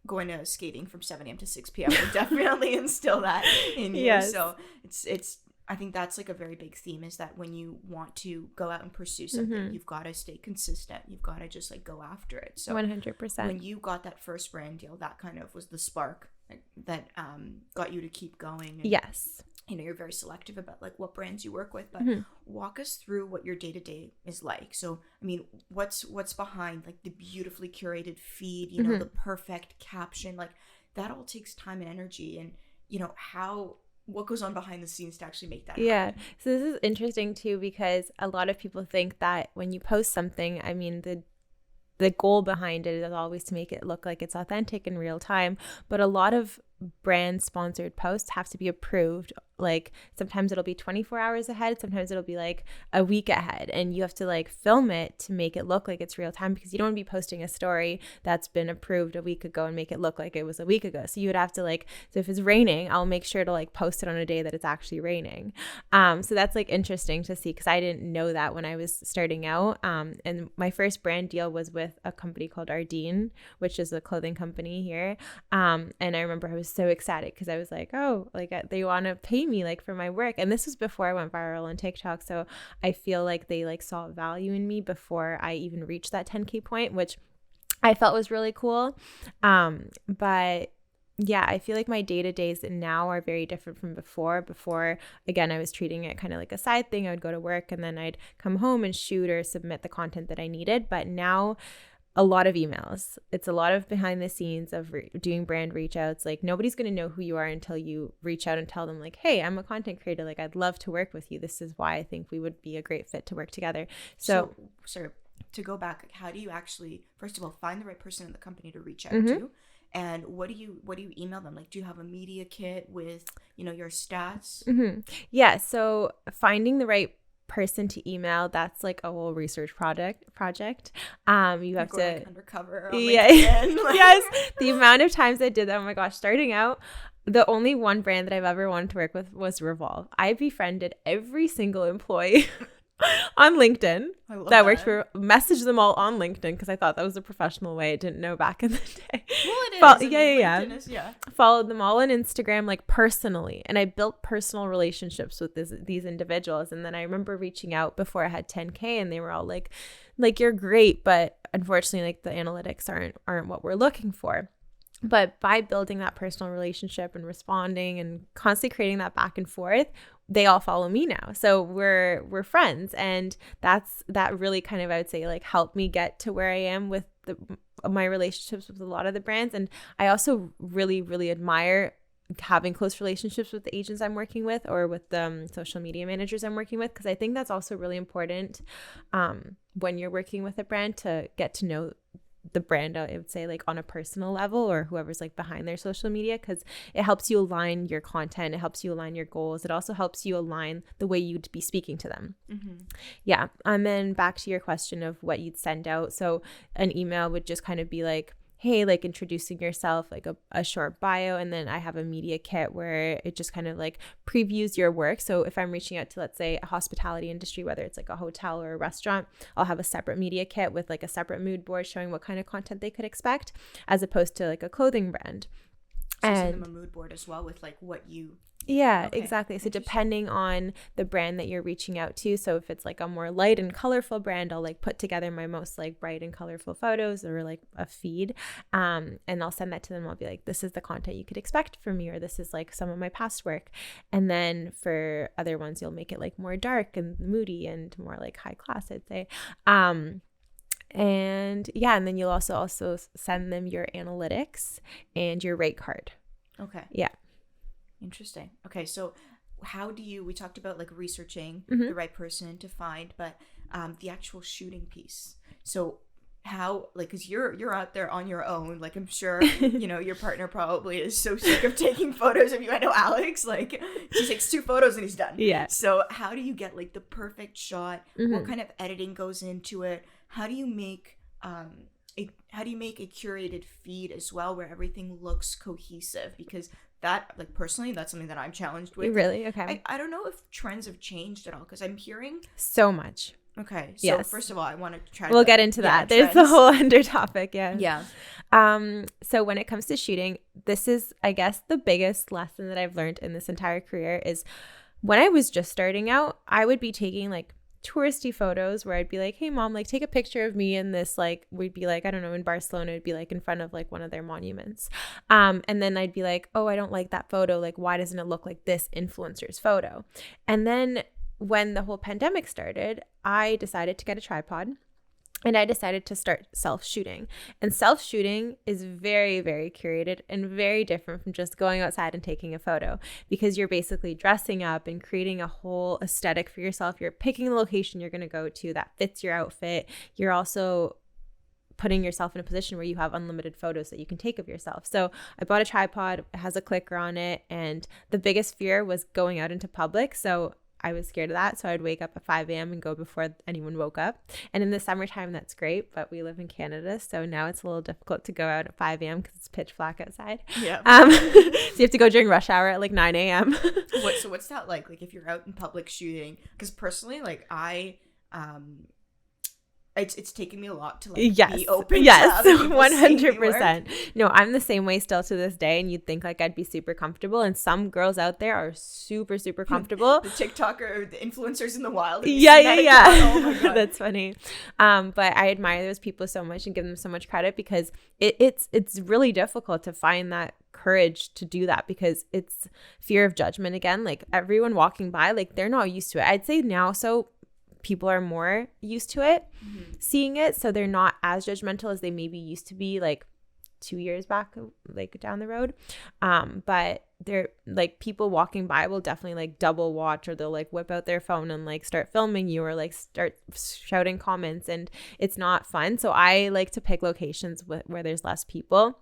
going to skating from 7 a.m. to 6 p.m. would definitely instill that in you. Yes. So it's I think that's like a very big theme, is that when you want to go out and pursue something, you've got to stay consistent. You've got to just like go after it. So 100%. When you got that first brand deal, that kind of was the spark that got you to keep going. And, yes. You know, you're very selective about like what brands you work with, but walk us through what your day-to-day is like. So, I mean, what's behind like the beautifully curated feed, you know, the perfect caption, like that all takes time and energy, and you know, what goes on behind the scenes to actually make that happen. So this is interesting too, because a lot of people think that when you post something, I mean, the goal behind it is always to make it look like it's authentic in real time, but a lot of brand sponsored posts have to be approved. Like, sometimes it'll be 24 hours ahead, sometimes it'll be like a week ahead, and you have to like film it to make it look like it's real time, because you don't want to be posting a story that's been approved a week ago and make it look like it was a week ago. So you would have to like, so if it's raining, I'll make sure to like post it on a day that it's actually raining. So that's like interesting to see, because I didn't know that when I was starting out. And my first brand deal was with a company called Ardene, which is a clothing company here. And I remember I was so excited because I was like, oh, like they want to pay me like for my work. And this was before I went viral on TikTok, so I feel like they like saw value in me before I even reached that 10K point, which I felt was really cool. But yeah, I feel like my day-to-days now are very different from before. Before, again, I was treating it kind of like a side thing. I would go to work and then I'd come home and shoot or submit the content that I needed. But now a lot of emails. It's a lot of behind the scenes of doing brand reach outs. Like nobody's going to know who you are until you reach out and tell them like, hey, I'm a content creator. Like I'd love to work with you. This is why I think we would be a great fit to work together. So sorry, to go back, how do you actually, first of all, find the right person in the company to reach out Mm-hmm. to? And what do you email them? Like, do you have a media kit with, your stats? Mm-hmm. Yeah. So finding the right person to email, that's like a whole research project. You have to like undercover on yeah. LinkedIn, like. Yes, the amount of times I did that, oh my gosh, starting out, the only one brand that I've ever wanted to work with was Revolve. I befriended every single employee on LinkedIn that worked for, messaged them all on LinkedIn because I thought that was a professional way. I didn't know back in the day. Well, it is. Yeah. Followed them all on Instagram, like personally, and I built personal relationships with these individuals. And then I remember reaching out before I had 10K, and they were all like you're great, but unfortunately, like the analytics aren't what we're looking for. But by building that personal relationship and responding and constantly creating that back and forth, they all follow me now. So we're friends. And that really kind of, I would say, like helped me get to where I am with my relationships with a lot of the brands. And I also really, really admire having close relationships with the agents I'm working with or with the social media managers I'm working with, because I think that's also really important when you're working with a brand to get to know the brand, I would say, like on a personal level, or whoever's like behind their social media, because it helps you align your content, it helps you align your goals, it also helps you align the way you'd be speaking to them. Mm-hmm. Yeah. And then back to your question of what you'd send out. So an email would just kind of be like, hey, like introducing yourself, like a short bio. And then I have a media kit where it just kind of like previews your work. So if I'm reaching out to, let's say, a hospitality industry, whether it's like a hotel or a restaurant, I'll have a separate media kit with like a separate mood board showing what kind of content they could expect, as opposed to like a clothing brand. So send them a mood board as well with like what you... Yeah, okay. Exactly. So depending on the brand that you're reaching out to, so if it's like a more light and colorful brand, I'll like put together my most like bright and colorful photos or like a feed, and I'll send that to them. I'll be like, this is the content you could expect from me, or this is like some of my past work. And then for other ones, you'll make it like more dark and moody and more like high class, I'd say. And yeah, and then you'll also send them your analytics and your rate card. Okay. Yeah. Interesting. Okay, so how do you, we talked about like researching Mm-hmm. the right person to find, but the actual shooting piece. So how, like, because you're out there on your own, like I'm sure, your partner probably is so sick of taking photos of you. I know Alex, like she takes 2 photos and he's done. Yeah. So how do you get like the perfect shot? Mm-hmm. What kind of editing goes into it? How do you make a curated feed as well where everything looks cohesive? Because that, like, personally, that's something that I'm challenged with. Really? Okay. I don't know if trends have changed at all, because I'm hearing... So much. Okay. So, yes. First of all, I want to try We'll get into that. There's trends. a whole under topic. Yeah. Yeah. So when it comes to shooting, this is, I guess, the biggest lesson that I've learned in this entire career is when I was just starting out, I would be taking, like, touristy photos where I'd be like, hey mom, like take a picture of me in this, like we'd be like, I don't know, in Barcelona, it'd be like in front of like one of their monuments, and then I'd be like, oh, I don't like that photo, like why doesn't it look like this influencer's photo? And then when the whole pandemic started, I decided to get a tripod. And I decided to start self-shooting. And self-shooting is very, very curated and very different from just going outside and taking a photo, because you're basically dressing up and creating a whole aesthetic for yourself. You're picking the location you're going to go to that fits your outfit. You're also putting yourself in a position where you have unlimited photos that you can take of yourself. So I bought a tripod, it has a clicker on it. And the biggest fear was going out into public. So I was scared of that. So I'd wake up at 5 a.m. and go before anyone woke up. And in the summertime, that's great. But we live in Canada. So now it's a little difficult to go out at 5 a.m. because it's pitch black outside. Yeah. So you have to go during rush hour at like 9 a.m. So what's that like? Like if you're out in public shooting? Because personally, like I it's taken me a lot to Yes. be open Yes. to other people seeing me work. 100%. No, I'm the same way still to this day. And you'd think like I'd be super comfortable. And some girls out there are super, super comfortable. The TikToker or the influencers in the wild. Yeah. Oh my God. That's funny. But I admire those people so much and give them so much credit, because it's really difficult to find that courage to do that, because it's fear of judgment again. Like everyone walking by, like they're not used to it. I'd say now, so people are more used to it, seeing it, so they're not as judgmental as they maybe used to be like 2 years back, like down the road. But they're like, people walking by will definitely like double watch, or they'll like whip out their phone and like start filming you, or like start shouting comments, and it's not fun. So I like to pick locations where there's less people.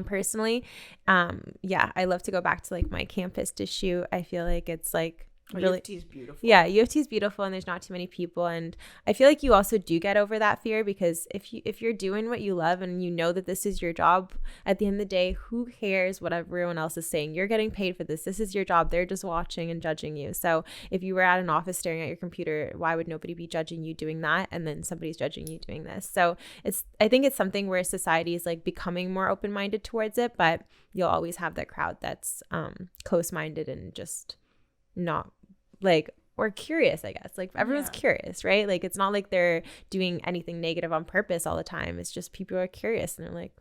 Personally, yeah, I love to go back to like my campus to shoot. I feel like it's like really, U of T is beautiful. Yeah, U of T is beautiful, and there's not too many people. And I feel like you also do get over that fear, because if you're doing what you love and you know that this is your job, at the end of the day, who cares what everyone else is saying? You're getting paid for this. This is your job. They're just watching and judging you. So if you were at an office staring at your computer, why would nobody be judging you doing that? And then somebody's judging you doing this. So I think it's something where society is like becoming more open-minded towards it, but you'll always have that crowd that's close-minded and just not like, or curious, I guess. Like everyone's curious, right? Like it's not like they're doing anything negative on purpose all the time. It's just people are curious and they're like,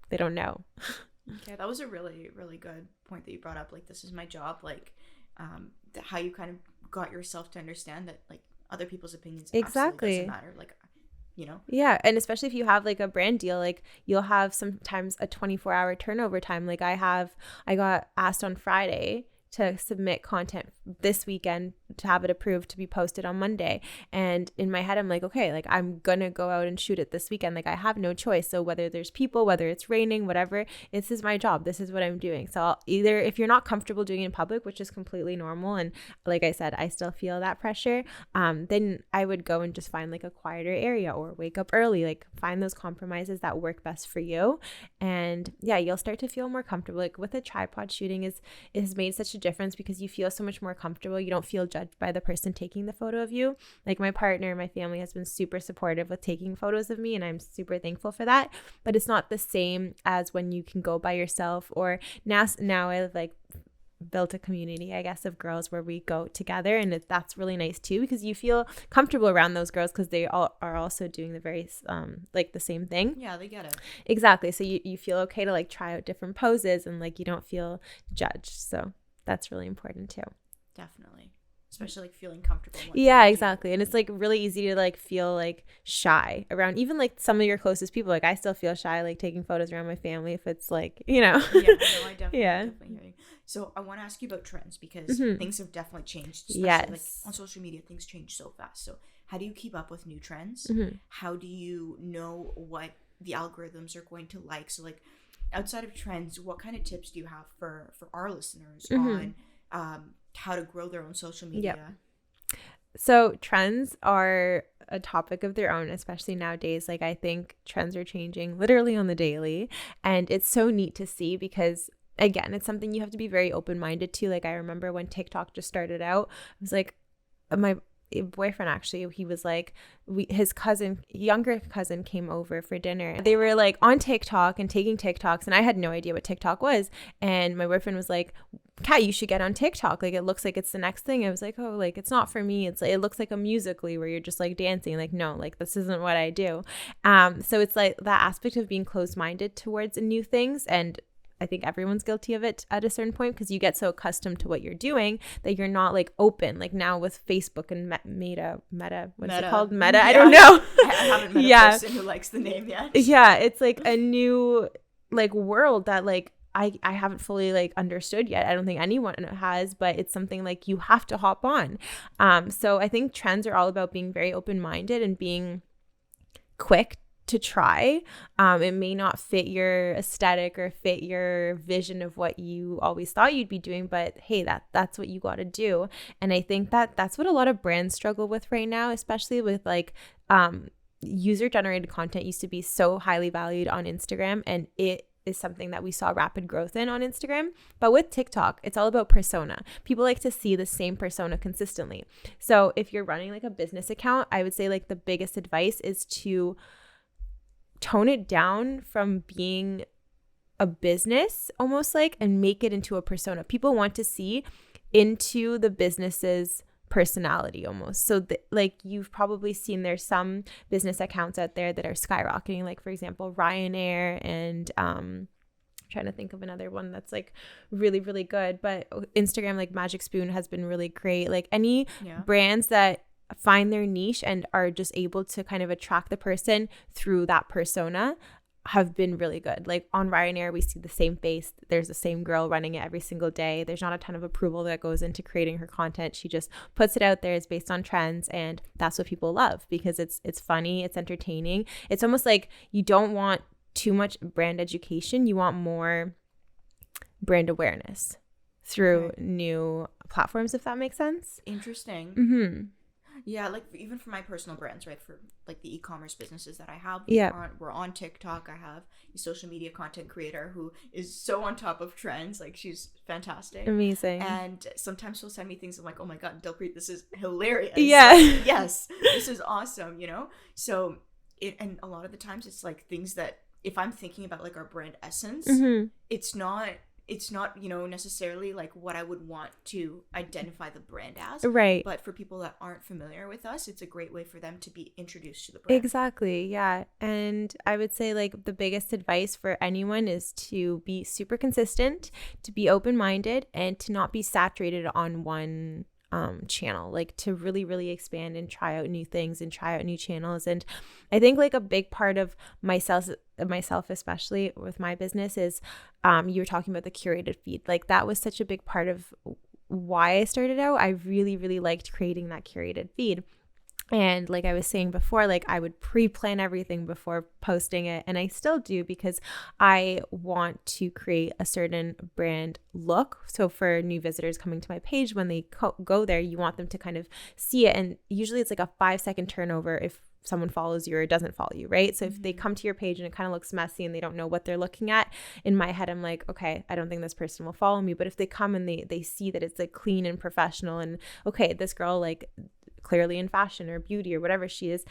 they don't know. Okay, that was a really, really good point that you brought up. Like, this is my job. Like, how you kind of got yourself to understand that like other people's opinions absolutely doesn't matter. Like, you know? Yeah. And especially if you have like a brand deal, like you'll have sometimes a 24-hour turnover time. Like I got asked on Friday to submit content this weekend to have it approved to be posted on Monday. And in my head, I'm like, okay, like I'm going to go out and shoot it this weekend. Like I have no choice. So whether there's people, whether it's raining, whatever, this is my job. This is what I'm doing. So I'll either, if you're not comfortable doing it in public, which is completely normal, and like I said, I still feel that pressure, then I would go and just find like a quieter area or wake up early, like find those compromises that work best for you. And yeah, you'll start to feel more comfortable. Like with a tripod shooting is made such a difference, because you feel so much more comfortable. You don't feel judged by the person taking the photo of you. Like my partner, my family has been super supportive with taking photos of me, and I'm super thankful for that. But it's not the same as when you can go by yourself, or now I've like built a community, I guess, of girls where we go together, and that's really nice too, because you feel comfortable around those girls because they all are also doing the very like the same thing. Yeah, they get it. Exactly. So you feel okay to like try out different poses, and like you don't feel judged. So that's really important too. Definitely. Especially like feeling comfortable. Yeah, exactly. And it's like really easy to like feel like shy around even like some of your closest people. Like I still feel shy like taking photos around my family if it's like, you know. Yeah, no, I definitely hear you. So I want to ask you about trends, because things have definitely changed. Especially like on social media, things change so fast. So how do you keep up with new trends? How do you know what the algorithms are going to like? So like outside of trends, what kind of tips do you have for our listeners on how to grow their own social media? Yep. So trends are a topic of their own, especially nowadays. Like I think trends are changing literally on the daily, and it's so neat to see, because again, it's something you have to be very open-minded to. Like I remember when TikTok just started out, I was like, my boyfriend actually, he was like, his younger cousin came over for dinner. They were like on TikTok and taking TikToks, and I had no idea what TikTok was. And my boyfriend was like, Kat, you should get on TikTok. Like, it looks like it's the next thing. I was like, oh, like, it's not for me. It's like, it looks like a Musical.ly where you're just like dancing. Like, no, like, this isn't what I do. So it's like that aspect of being closed-minded towards new things. And I think everyone's guilty of it at a certain point, because you get so accustomed to what you're doing that you're not like open. Like now with Facebook and Meta, what's it called? Meta? Yeah. I don't know. I haven't met a person who likes the name yet. Yeah, it's like a new like world that like I haven't fully like understood yet. I don't think anyone has, but it's something like you have to hop on. So I think trends are all about being very open-minded and being quick to try. It may not fit your aesthetic or fit your vision of what you always thought you'd be doing, but hey, that's what you got to do. And I think that's what a lot of brands struggle with right now, especially with like user generated content used to be so highly valued on Instagram, and it is something that we saw rapid growth in on Instagram. But with TikTok, it's all about persona. People like to see the same persona consistently. So if you're running like a business account, I would say like the biggest advice is to tone it down from being a business almost like, and make it into a persona. People want to see into the business's personality almost. So like you've probably seen there's some business accounts out there that are skyrocketing, like for example Ryanair, and trying to think of another one that's like really, really good. But Instagram, like Magic Spoon has been really great. Like any brands that find their niche and are just able to kind of attract the person through that persona have been really good. Like on Ryanair, we see the same face. There's the same girl running it every single day. There's not a ton of approval that goes into creating her content. She just puts it out there. It's based on trends, and that's what people love because it's funny, it's entertaining. It's almost like you don't want too much brand education. You want more brand awareness through new platforms, if that makes sense. Interesting. Mm-hmm. Yeah, like even for my personal brands, right? For like the e-commerce businesses that I have, we're on TikTok. I have a social media content creator who is so on top of trends. Like she's fantastic. Amazing. And sometimes she'll send me things. I'm like, oh my God, Dilpreet, this is hilarious. Yeah. Like, yes, this is awesome, you know? So and a lot of the times it's like things that if I'm thinking about like our brand essence, it's not, you know, necessarily like what I would want to identify the brand as. Right. But for people that aren't familiar with us, it's a great way for them to be introduced to the brand. Exactly. Yeah. And I would say like the biggest advice for anyone is to be super consistent, to be open-minded, and to not be saturated on one channel, like to really, really expand and try out new things and try out new channels. And I think like a big part of myself, especially with my business, is you were talking about the curated feed. Like that was such a big part of why I started out. I really, really liked creating that curated feed. And like I was saying before, like I would pre-plan everything before posting it. And I still do because I want to create a certain brand look. So for new visitors coming to my page, when they go there, you want them to kind of see it. And usually it's like a 5-second turnover if someone follows you or doesn't follow you, right? So if they come to your page and it kind of looks messy and they don't know what they're looking at, in my head, I'm like, okay, I don't think this person will follow me. But if they come and they see that it's like clean and professional and okay, this girl like clearly in fashion or beauty or whatever she is,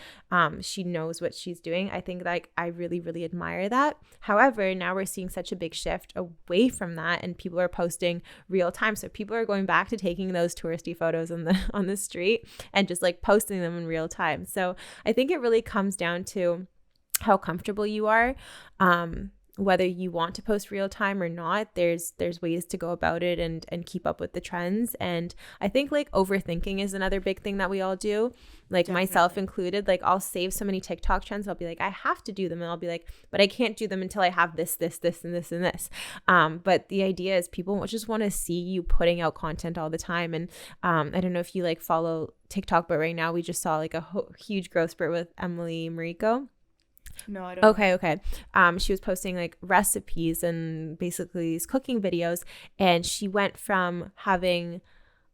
she knows what she's doing. I think like I really, really admire that. However, now we're seeing such a big shift away from that, and people are posting real time. So people are going back to taking those touristy photos on the street and just like posting them in real time. So I think it really comes down to how comfortable you are. Whether you want to post real time or not, there's ways to go about it and keep up with the trends. And I think like overthinking is another big thing that we all do, like Definitely. myself included. Like I'll save so many TikTok trends. I'll be like, I have to do them. And I'll be like, but I can't do them until I have this, and this, and this. But the idea is people just want to see you putting out content all the time. And I don't know if you like follow TikTok, but right now we just saw like a huge growth spurt with Emily Mariko. No, I don't. Okay. She was posting like recipes and basically these cooking videos, and she went from having,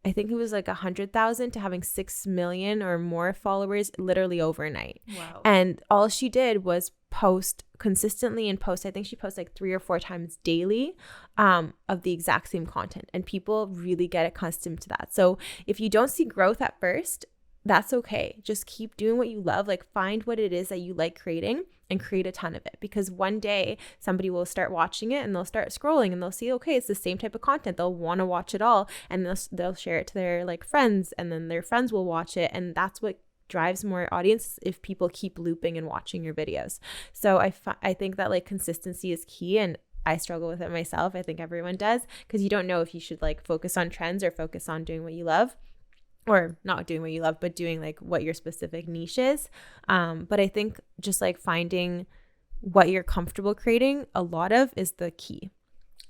I think it was like 100,000 to having 6 million or more followers literally overnight. Wow. And all she did was post consistently and post. I think she posts like 3 or 4 times daily of the exact same content, and people really get accustomed to that. So if you don't see growth at first, that's okay. Just keep doing what you love. Like find what it is that you like creating and create a ton of it, because one day somebody will start watching it and they'll start scrolling and they'll see, okay, it's the same type of content. They'll want to watch it all, and they'll share it to their like friends, and then their friends will watch it. And that's what drives more audience if people keep looping and watching your videos. So I think that like consistency is key, and I struggle with it myself. I think everyone does, because you don't know if you should like focus on trends or focus on doing what you love. Or not doing what you love, but doing like what your specific niche is. But I think just like finding what you're comfortable creating, a lot of is the key.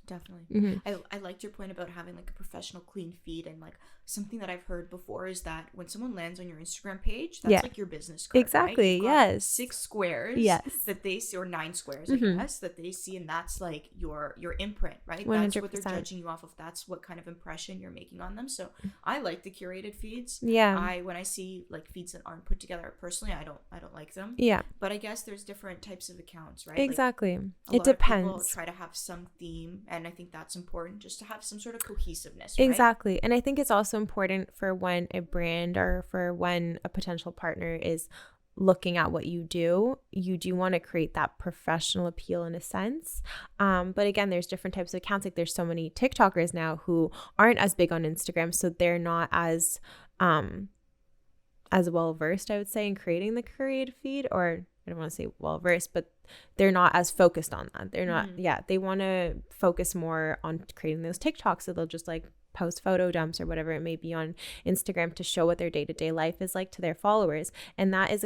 Definitely. I liked your point about having like a professional clean feed, and like something that I've heard before is that when someone lands on your Instagram page, that's like your business card, exactly, right? You've got 6 squares yes, that they see, or 9 squares, I guess, that they see, and that's like your imprint, right? 100%. That's what they're judging you off of. That's what kind of impression you're making on them. So I like the curated feeds. When I see like feeds that aren't put together, personally, I don't like them. But I guess there's different types of accounts, right? Exactly. Like, it depends. People try to have some theme, and I think that's important, just to have some sort of cohesiveness, right? Exactly. And I think it's also important for when a brand or for when a potential partner is looking at what you do want to create that professional appeal in a sense. But again, there's different types of accounts. Like there's so many TikTokers now who aren't as big on Instagram, so they're not as well versed, I would say, in creating the curated feed, or I don't want to say well versed, but they're not as focused on that. They're not, they want to focus more on creating those TikToks. So they'll just like post photo dumps or whatever it may be on Instagram to show what their day-to-day life is like to their followers. And that is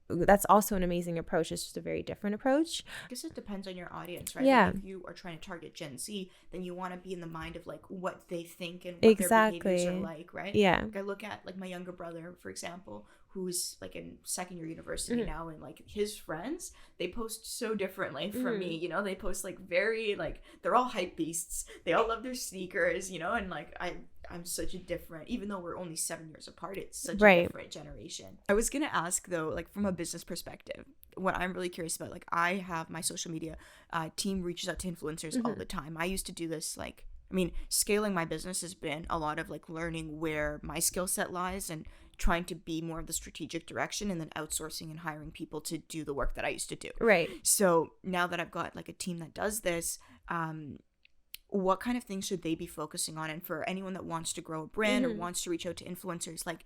that's also an amazing approach. It's just a very different approach. I guess it depends on your audience, right? Like if you are trying to target Gen Z, then you want to be in the mind of like what they think and what their behaviors are like, right? Like I look at like my younger brother, for example, who's like in second year university now, and like his friends, they post so differently from me, you know. They post like very like, they're all hype beasts, they all love their sneakers, you know, and like I'm such a different, even though we're only 7 years apart, it's such a different generation. I was gonna ask though, like from a business perspective, what I'm really curious about, like I have my social media team reaches out to influencers all the time. I used to do this, like, I mean, scaling my business has been a lot of like learning where my skill set lies and trying to be more of the strategic direction, and then outsourcing and hiring people to do the work that I used to do. So now that I've got like a team that does this, what kind of things should they be focusing on? And for anyone that wants to grow a brand or wants to reach out to influencers, like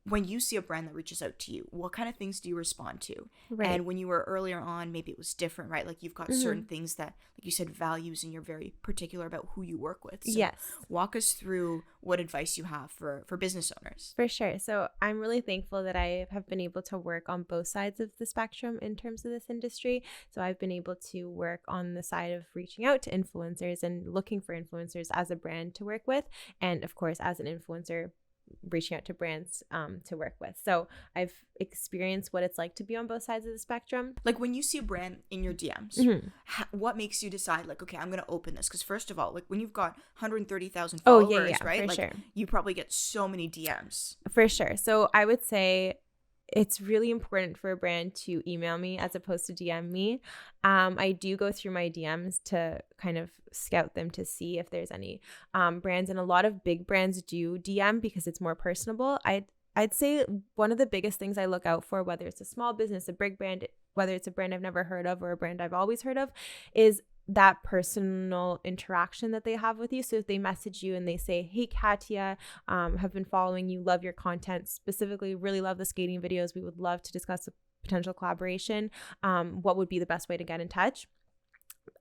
when you see a brand that reaches out to you, what kind of things do you respond to? And when you were earlier on, maybe it was different, right? Like you've got certain things that, like you said, values, and you're very particular about who you work with. So walk us through what advice you have for business owners. For sure. So I'm really thankful that I have been able to work on both sides of the spectrum in terms of this industry. So I've been able to work on the side of reaching out to influencers and looking for influencers as a brand to work with. And of course, as an influencer, reaching out to brands to work with. So I've experienced what it's like to be on both sides of the spectrum. Like when you see a brand in your DMs, what makes you decide like, okay, I'm going to open this? Because first of all, like when you've got 130,000 followers, right? Like you probably get so many DMs. For sure. So I would say it's really important for a brand to email me as opposed to DM me. I do go through my DMs to kind of scout them to see if there's any brands, and a lot of big brands do DM because it's more personable. I'd say one of the biggest things I look out for, whether it's a small business, a big brand, whether it's a brand I've never heard of or a brand I've always heard of, is that personal interaction that they have with you. So if they message you and they say, hey, Katya, have been following you, love your content, specifically really love the skating videos, we would love to discuss a potential collaboration. What would be the best way to get in touch?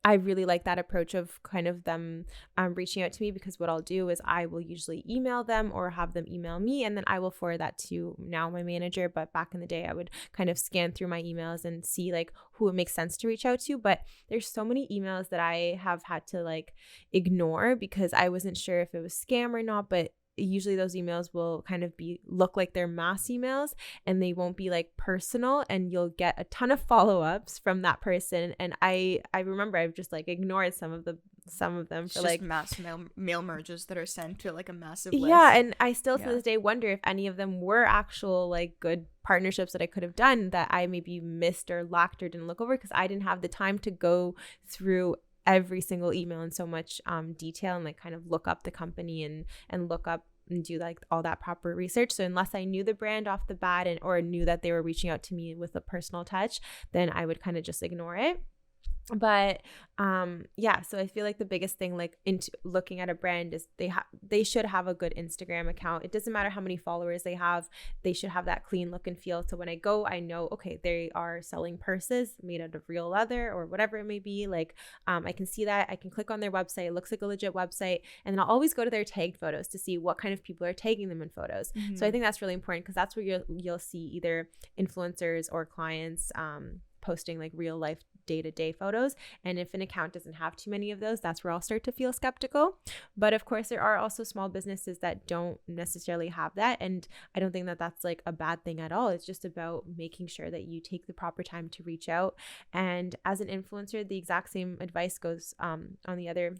I really like that approach of kind of them reaching out to me, because what I'll do is I will usually email them or have them email me, and then I will forward that to now my manager. But back in the day, I would kind of scan through my emails and see like who it makes sense to reach out to. But there's so many emails that I have had to like ignore because I wasn't sure if it was scam or not. But usually those emails will kind of look like they're mass emails, and they won't be like personal, and you'll get a ton of follow-ups from that person. And I remember I've just like ignored some of them it's for just like mass mail merges that are sent to like a massive list. And I still to this day wonder if any of them were actual like good partnerships that I could have done that I maybe missed or lacked or didn't look over, because I didn't have the time to go through every single email in so much detail and like kind of look up the company and look up and do like all that proper research. So unless I knew the brand off the bat or knew that they were reaching out to me with a personal touch, then I would kind of just ignore it. But so I feel like the biggest thing like into looking at a brand is they should have a good Instagram account. It doesn't matter how many followers they have, they should have that clean look and feel. So when I go, I know, okay, they are selling purses made out of real leather or whatever it may be. Like I can see that, I can click on their website, it looks like a legit website, and then I'll always go to their tagged photos to see what kind of people are tagging them in photos. So I think that's really important, because that's where you'll see either influencers or clients posting like real life day-to-day photos. And if an account doesn't have too many of those, that's where I'll start to feel skeptical. But of course, there are also small businesses that don't necessarily have that. And I don't think that that's like a bad thing at all. It's just about making sure that you take the proper time to reach out. And as an influencer, the exact same advice goes on the other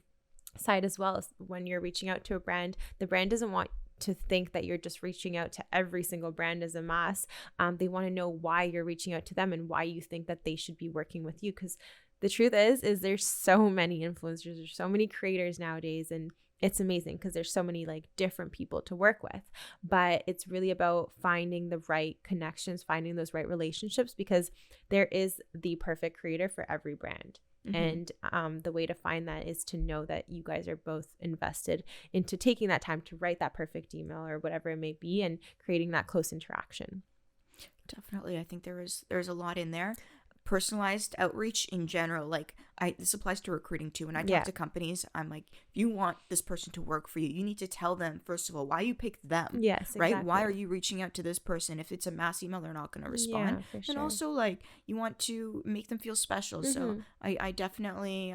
side as well. As when you're reaching out to a brand, the brand doesn't want to think that you're just reaching out to every single brand as a mass. They want to know why you're reaching out to them and why you think that they should be working with you. Because the truth is there's so many influencers, there's so many creators nowadays, and it's amazing because there's so many like different people to work with. But it's really about finding the right connections, finding those right relationships, because there is the perfect creator for every brand. And the way to find that is to know that you guys are both invested into taking that time to write that perfect email or whatever it may be, and creating that close interaction. Definitely. I think there's a lot in there. Personalized outreach in general, like this applies to recruiting too. When I talk to companies, I'm like, if you want this person to work for you, you need to tell them, first of all, why you picked them. Yes, right. exactly. Why are you reaching out to this person? If it's a mass email, they're not going to respond. Yeah, for sure. And also, like, you want to make them feel special. So I definitely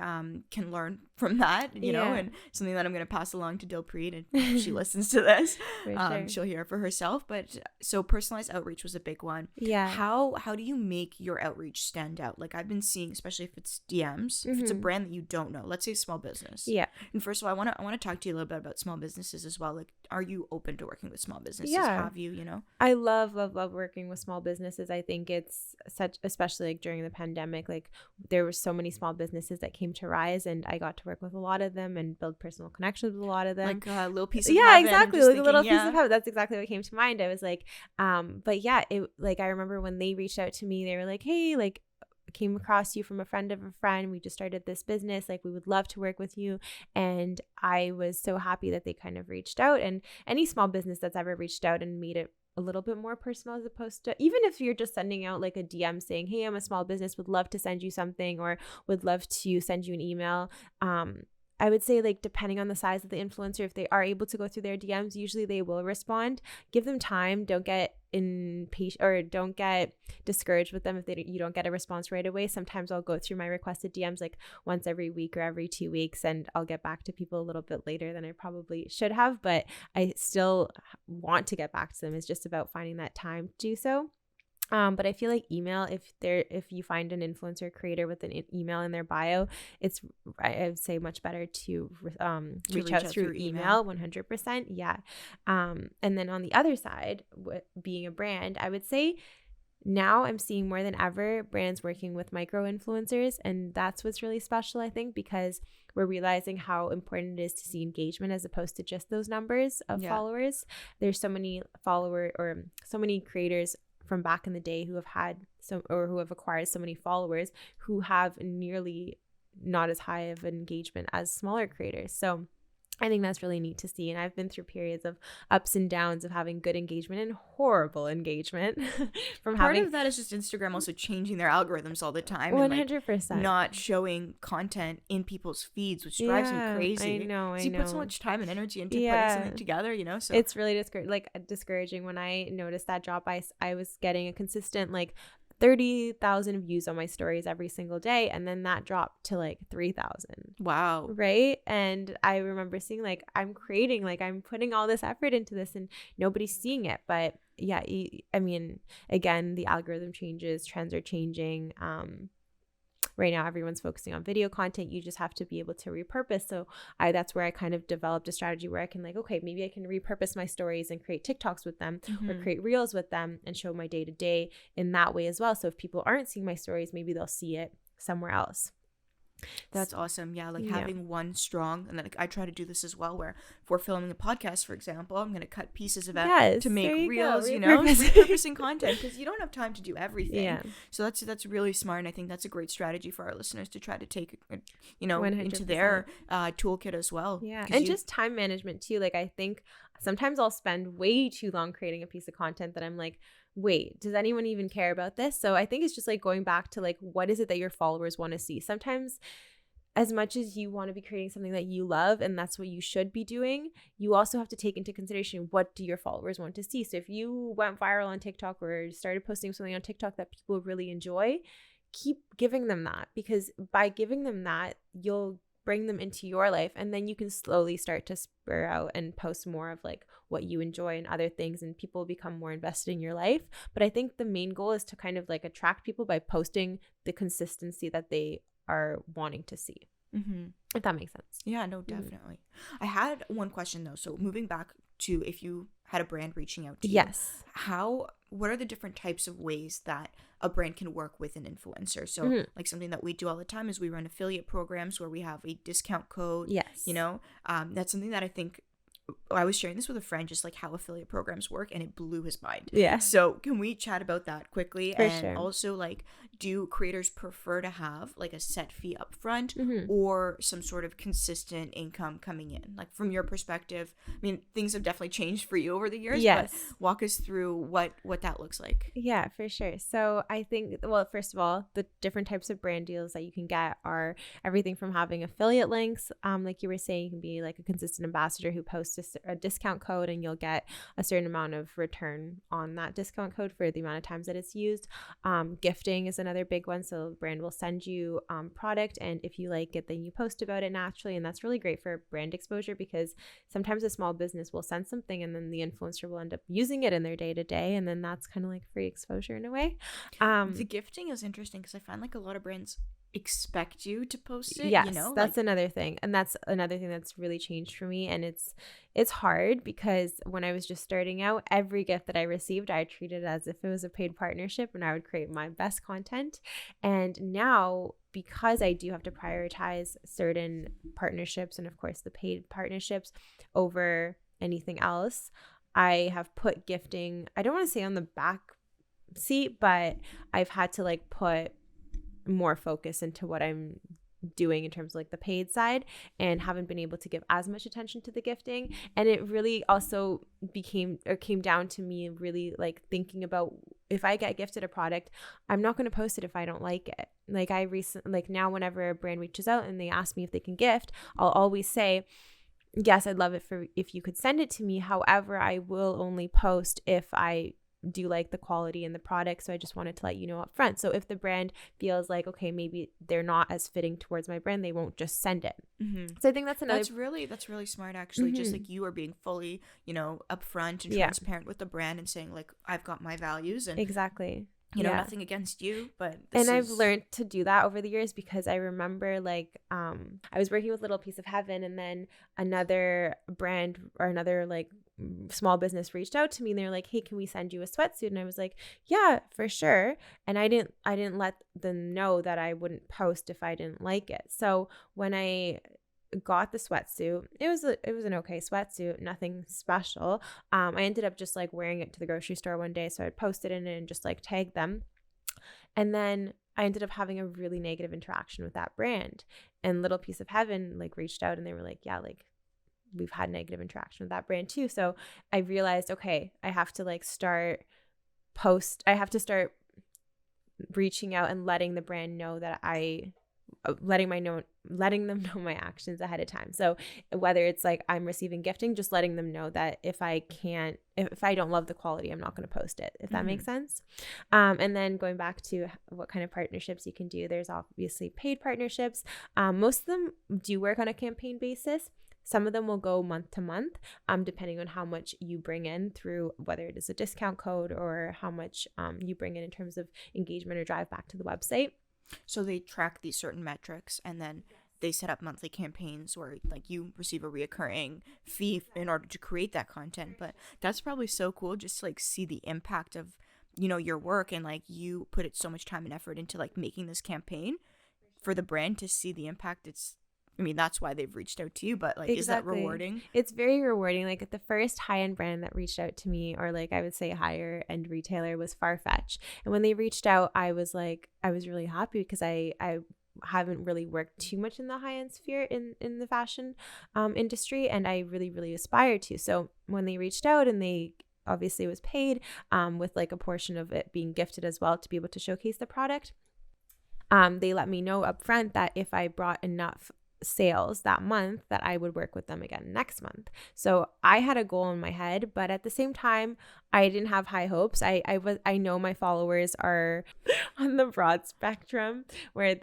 can learn from that, you know, and something that I'm going to pass along to Dilpreet, and if she listens to this, she'll hear it for herself. But so personalized outreach was a big one. Yeah. How do you make your outreach stand out? Like, I've been seeing, especially if it's DMs, if it's a brand that you don't know, let's say small business. Yeah. And first of all, I want to talk to you a little bit about small businesses as well. Like, are you open to working with small businesses? Yeah. Have you, I love working with small businesses. I think it's especially like during the pandemic, like there were so many small businesses that came to rise, and I got to work with a lot of them and build personal connections with a lot of them. Like a little piece of heaven. Exactly. Like a little piece of heaven. That's exactly what came to mind. I was like, but yeah, it, like, I remember when they reached out to me, they were like, hey, like, came across you from a friend of a friend. We just started this business. Like, we would love to work with you. And I was so happy that they kind of reached out. And any small business that's ever reached out and made it a little bit more personal, as opposed to, even if you're just sending out like a DM saying, hey, I'm a small business, would love to send you something, or would love to send you an email. I would say, like, depending on the size of the influencer, if they are able to go through their DMs, usually they will respond. Give them time. Don't get impatient, or don't get discouraged with them if you don't get a response right away. Sometimes I'll go through my requested DMs like once every week or every 2 weeks, and I'll get back to people a little bit later than I probably should have, but I still want to get back to them. It's just about finding that time to do so. But I feel like email, if you find an influencer creator with an email in their bio, I would say much better to reach out through email. 100%. Yeah. And then on the other side, being a brand, I would say now I'm seeing more than ever brands working with micro influencers, and that's what's really special, I think, because we're realizing how important it is to see engagement as opposed to just those numbers of followers. There's so many so many creators from back in the day who have acquired so many followers who have nearly not as high of an engagement as smaller creators. So I think that's really neat to see. And I've been through periods of ups and downs of having good engagement and horrible engagement Part of that is just Instagram also changing their algorithms all the time. 100%. And not showing content in people's feeds, which drives me crazy. I know. You put so much time and energy into putting something together, so it's really discouraging. When I noticed that drop, I was getting a consistent 30,000 views on my stories every single day, and then that dropped to 3,000. Wow. Right? And I remember seeing I'm creating, I'm putting all this effort into this and nobody's seeing it. But yeah, I mean, again, the algorithm changes, trends are changing. Right now, everyone's focusing on video content. You just have to be able to repurpose. So that's where I kind of developed a strategy where I can okay, maybe I can repurpose my stories and create TikToks with them or create reels with them and show my day-to-day in that way as well. So if people aren't seeing my stories, maybe they'll see it somewhere else. That's awesome. Yeah, having one strong, and then I try to do this as well, where if we're filming a podcast, for example, I'm going to cut pieces of it to make reels, repurposing content, because you don't have time to do everything. Yeah. So that's really smart, and I think that's a great strategy for our listeners to try to take, 100%. Into their toolkit as well. Yeah, and just time management too. I think sometimes I'll spend way too long creating a piece of content that I'm like, wait, does anyone even care about this? So I think it's just going back to what is it that your followers want to see? Sometimes, as much as you want to be creating something that you love and that's what you should be doing, you also have to take into consideration, what do your followers want to see? So if you went viral on TikTok or started posting something on TikTok that people really enjoy, keep giving them that, because by giving them that, you'll bring them into your life, and then you can slowly start to spur out and post more of like what you enjoy and other things, and people become more invested in your life. But I think the main goal is to kind of like attract people by posting the consistency that they are wanting to see. If that makes sense. Yeah, no, definitely. I had one question though. So moving back to if you had a brand reaching out to you, Yes. what are the different types of ways that a brand can work with an influencer? So like something that we do all the time is we run affiliate programs where we have a discount code. Yes. You know, that's something that I think I was sharing this with a friend, just like how affiliate programs work, and it blew his mind. Yeah. So can we chat about that quickly? For and sure. Also, like, do creators prefer to have like a set fee up front or some sort of consistent income coming in? Like from your perspective, I mean, things have definitely changed for you over the years. Yes. But walk us through what that looks like. Yeah, for sure. So I think, well, first of all, the different types of brand deals that you can get are everything from having affiliate links. Like you were saying, you can be like a consistent ambassador who posts a discount code, and you'll get a certain amount of return on that discount code for the amount of times that it's used. Gifting is another big one. So the brand will send you product, and if you like it, then you post about it naturally. And that's really great for brand exposure, because sometimes a small business will send something and then the influencer will end up using it in their day-to-day, and then that's kind of like free exposure in a way. The gifting is interesting because I find like a lot of brands expect you to post it. Yes, you know, that's another thing, and that's another thing that's really changed for me. And it's hard, because when I was just starting out, every gift that I received, I treated as if it was a paid partnership, and I would create my best content. And now, because I do have to prioritize certain partnerships, and of course the paid partnerships over anything else, I have put gifting, I don't want to say on the back seat, but I've had to like put more focus into what I'm doing in terms of like the paid side, and haven't been able to give as much attention to the gifting. And it really also came down to me really like thinking about, if I get gifted a product, I'm not going to post it if I don't like it. Like now whenever a brand reaches out and they ask me if they can gift, I'll always say, yes, I'd love it if you could send it to me. However, I will only post if I do like the quality and the product. So I just wanted to let you know up front. So if the brand feels like, okay, maybe they're not as fitting towards my brand, they won't just send it. So I think that's another. That's really smart, actually. Just like you are being fully, upfront and transparent with the brand and saying like, I've got my values and exactly. Nothing against you, but I've learned to do that over the years, because I remember like I was working with Little Piece of Heaven, and then another brand or another like small business reached out to me, and they're like, hey, can we send you a sweatsuit? And I was like, yeah, for sure. And I didn't let them know that I wouldn't post if I didn't like it. So when I got the sweatsuit, it was an okay sweatsuit, nothing special. I ended up just like wearing it to the grocery store one day, so I posted in it and just like tagged them, and then I ended up having a really negative interaction with that brand. And Little Piece of Heaven like reached out, and they were like, yeah, like we've had negative interaction with that brand too. So I realized, okay, I have to start reaching out and letting the brand know that letting them know my actions ahead of time. So whether it's like I'm receiving gifting, just letting them know that if I don't love the quality, I'm not going to post it, if that makes sense. And then going back to what kind of partnerships you can do, there's obviously paid partnerships. Most of them do work on a campaign basis. Some of them will go month to month, depending on how much you bring in through whether it is a discount code or how much you bring in terms of engagement or drive back to the website. So they track these certain metrics, and then they set up monthly campaigns where like you receive a reoccurring fee in order to create that content. But that's probably so cool just to like see the impact of, your work, and like you put it so much time and effort into like making this campaign for the brand to see the impact. That's why they've reached out to you, but like, Is that rewarding? It's very rewarding. Like the first high-end brand that reached out to me, or like I would say higher end retailer, was Farfetch. And when they reached out, I was really happy, because I haven't really worked too much in the high-end sphere in the fashion industry, and I really, really aspire to. So when they reached out, and they obviously was paid with like a portion of it being gifted as well to be able to showcase the product, they let me know up front that if I brought enough sales that month, that I would work with them again next month. So I had a goal in my head, but at the same time, I didn't have high hopes. I know my followers are on the broad spectrum where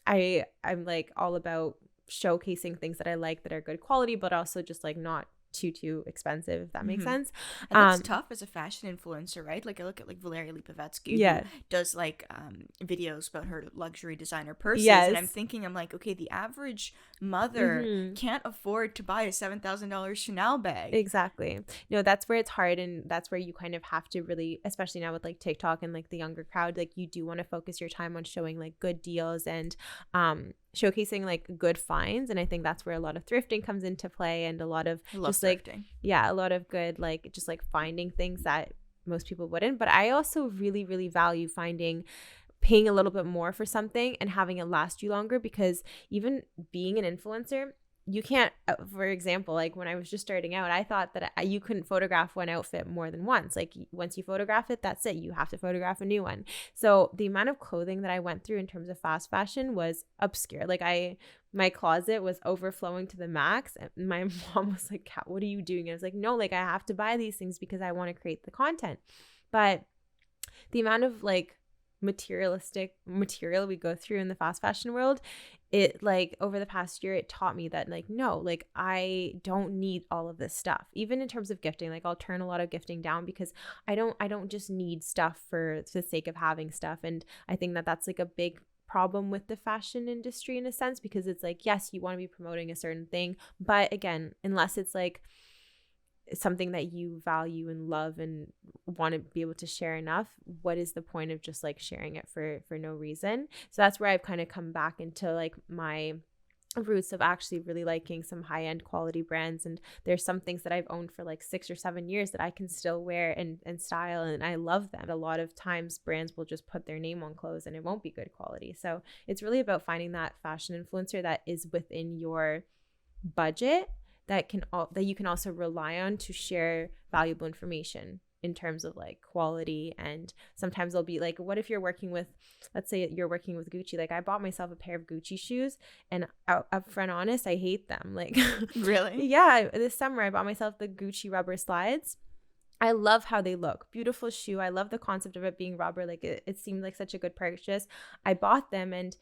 I'm like all about showcasing things that I like that are good quality, but also just like not too expensive, if that makes sense. And that's tough as a fashion influencer, right? Like I look at like Valeria Lipovetsky, Yeah. who does like videos about her luxury designer purses, Yes. and I'm like, okay, the average mother can't afford to buy a $7,000 Chanel bag. Exactly. No, that's where it's hard, and that's where you kind of have to really, especially now with like TikTok and like the younger crowd, like you do want to focus your time on showing like good deals and showcasing like good finds. And I think that's where a lot of thrifting comes into play, and a lot of just like, a lot of good, like just like finding things that most people wouldn't. But I also really, really value paying a little bit more for something and having it last you longer, because even being an influencer, you can't, for example, like when I was just starting out, I thought that you couldn't photograph one outfit more than once. Like once you photograph it, that's it. You have to photograph a new one. So the amount of clothing that I went through in terms of fast fashion was obscure. Like my closet was overflowing to the max. And my mom was like, what are you doing? And I was like, no, like I have to buy these things because I want to create the content. But the amount of like materialistic material we go through in the fast fashion world, it like over the past year, it taught me that like, no, like I don't need all of this stuff. Even in terms of gifting, like I'll turn a lot of gifting down because I don't just need stuff for the sake of having stuff. And I think that that's like a big problem with the fashion industry in a sense, because it's like, yes, you want to be promoting a certain thing, but again, unless it's like something that you value and love and want to be able to share enough, what is the point of just like sharing it for no reason? So that's where I've kind of come back into like my roots of actually really liking some high-end quality brands. And there's some things that I've owned for like 6 or 7 years that I can still wear and style, and I love them. A lot of times brands will just put their name on clothes and it won't be good quality. So it's really about finding that fashion influencer that is within your budget, that you can also rely on to share valuable information in terms of like quality. And sometimes they'll be like, what if you're working with, let's say you're working with Gucci. Like I bought myself a pair of Gucci shoes, and upfront honest, I hate them. Like really? Yeah, this summer I bought myself the Gucci rubber slides. I love how they look. Beautiful shoe. I love the concept of it being rubber. Like it seemed like such a good purchase. I bought them and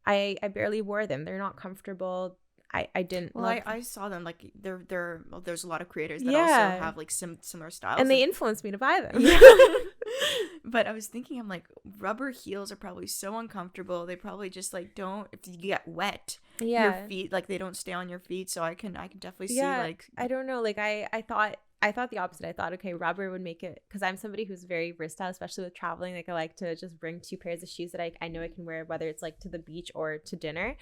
I barely wore them. They're not comfortable. I didn't. Well, I saw them like there's a lot of creators that also have like similar styles, and they influenced me to buy them. But I was thinking, I'm like, rubber heels are probably so uncomfortable. They probably just like don't, if you get wet, your feet, like they don't stay on your feet. So I can definitely see like, I don't know, like I thought the opposite. I thought, okay, rubber would make it, because I'm somebody who's very versatile, especially with traveling. Like I like to just bring 2 pairs of shoes that I know I can wear, whether it's like to the beach or to dinner.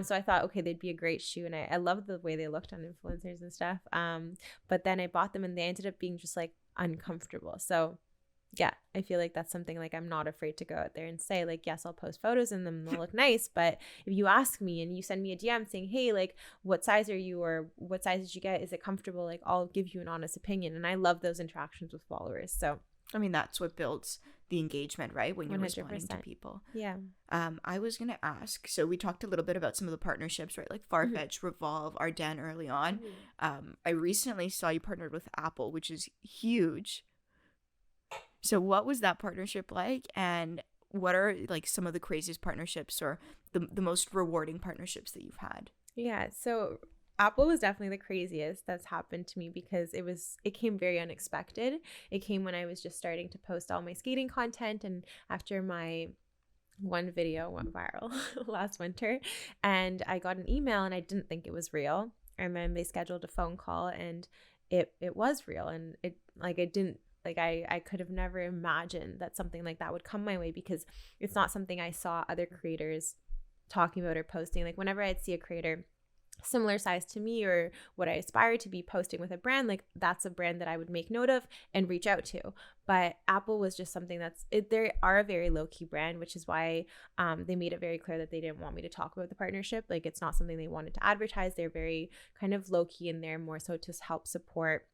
So I thought, okay, they'd be a great shoe, and I love the way they looked on influencers and stuff. But then I bought them and they ended up being just like uncomfortable. So yeah, I feel like that's something like I'm not afraid to go out there and say like, yes, I'll post photos in them and they'll look nice. But if you ask me and you send me a DM saying, hey, like what size are you, or what size did you get? Is it comfortable? Like I'll give you an honest opinion. And I love those interactions with followers. So I mean, that's what builds the engagement, right? When you're 100%. responding to people. Yeah. I was going to ask, so we talked a little bit about some of the partnerships, right? Like Farfetch, Revolve, Ardennes early on. I recently saw you partnered with Apple, which is huge. So what was that partnership like, and what are like some of the craziest partnerships or the most rewarding partnerships that you've had? Yeah, so Apple was definitely the craziest that's happened to me, because it came very unexpected. It came when I was just starting to post all my skating content, and after my one video went viral last winter, and I got an email and I didn't think it was real. And then they scheduled a phone call and it was real, and I could have never imagined that something like that would come my way, because it's not something I saw other creators talking about or posting. Like whenever I'd see a creator similar size to me or what I aspire to be posting with a brand, like that's a brand that I would make note of and reach out to. But Apple was just something they are a very low-key brand, which is why they made it very clear that they didn't want me to talk about the partnership. Like it's not something they wanted to advertise. They're very kind of low-key in there, more so to help support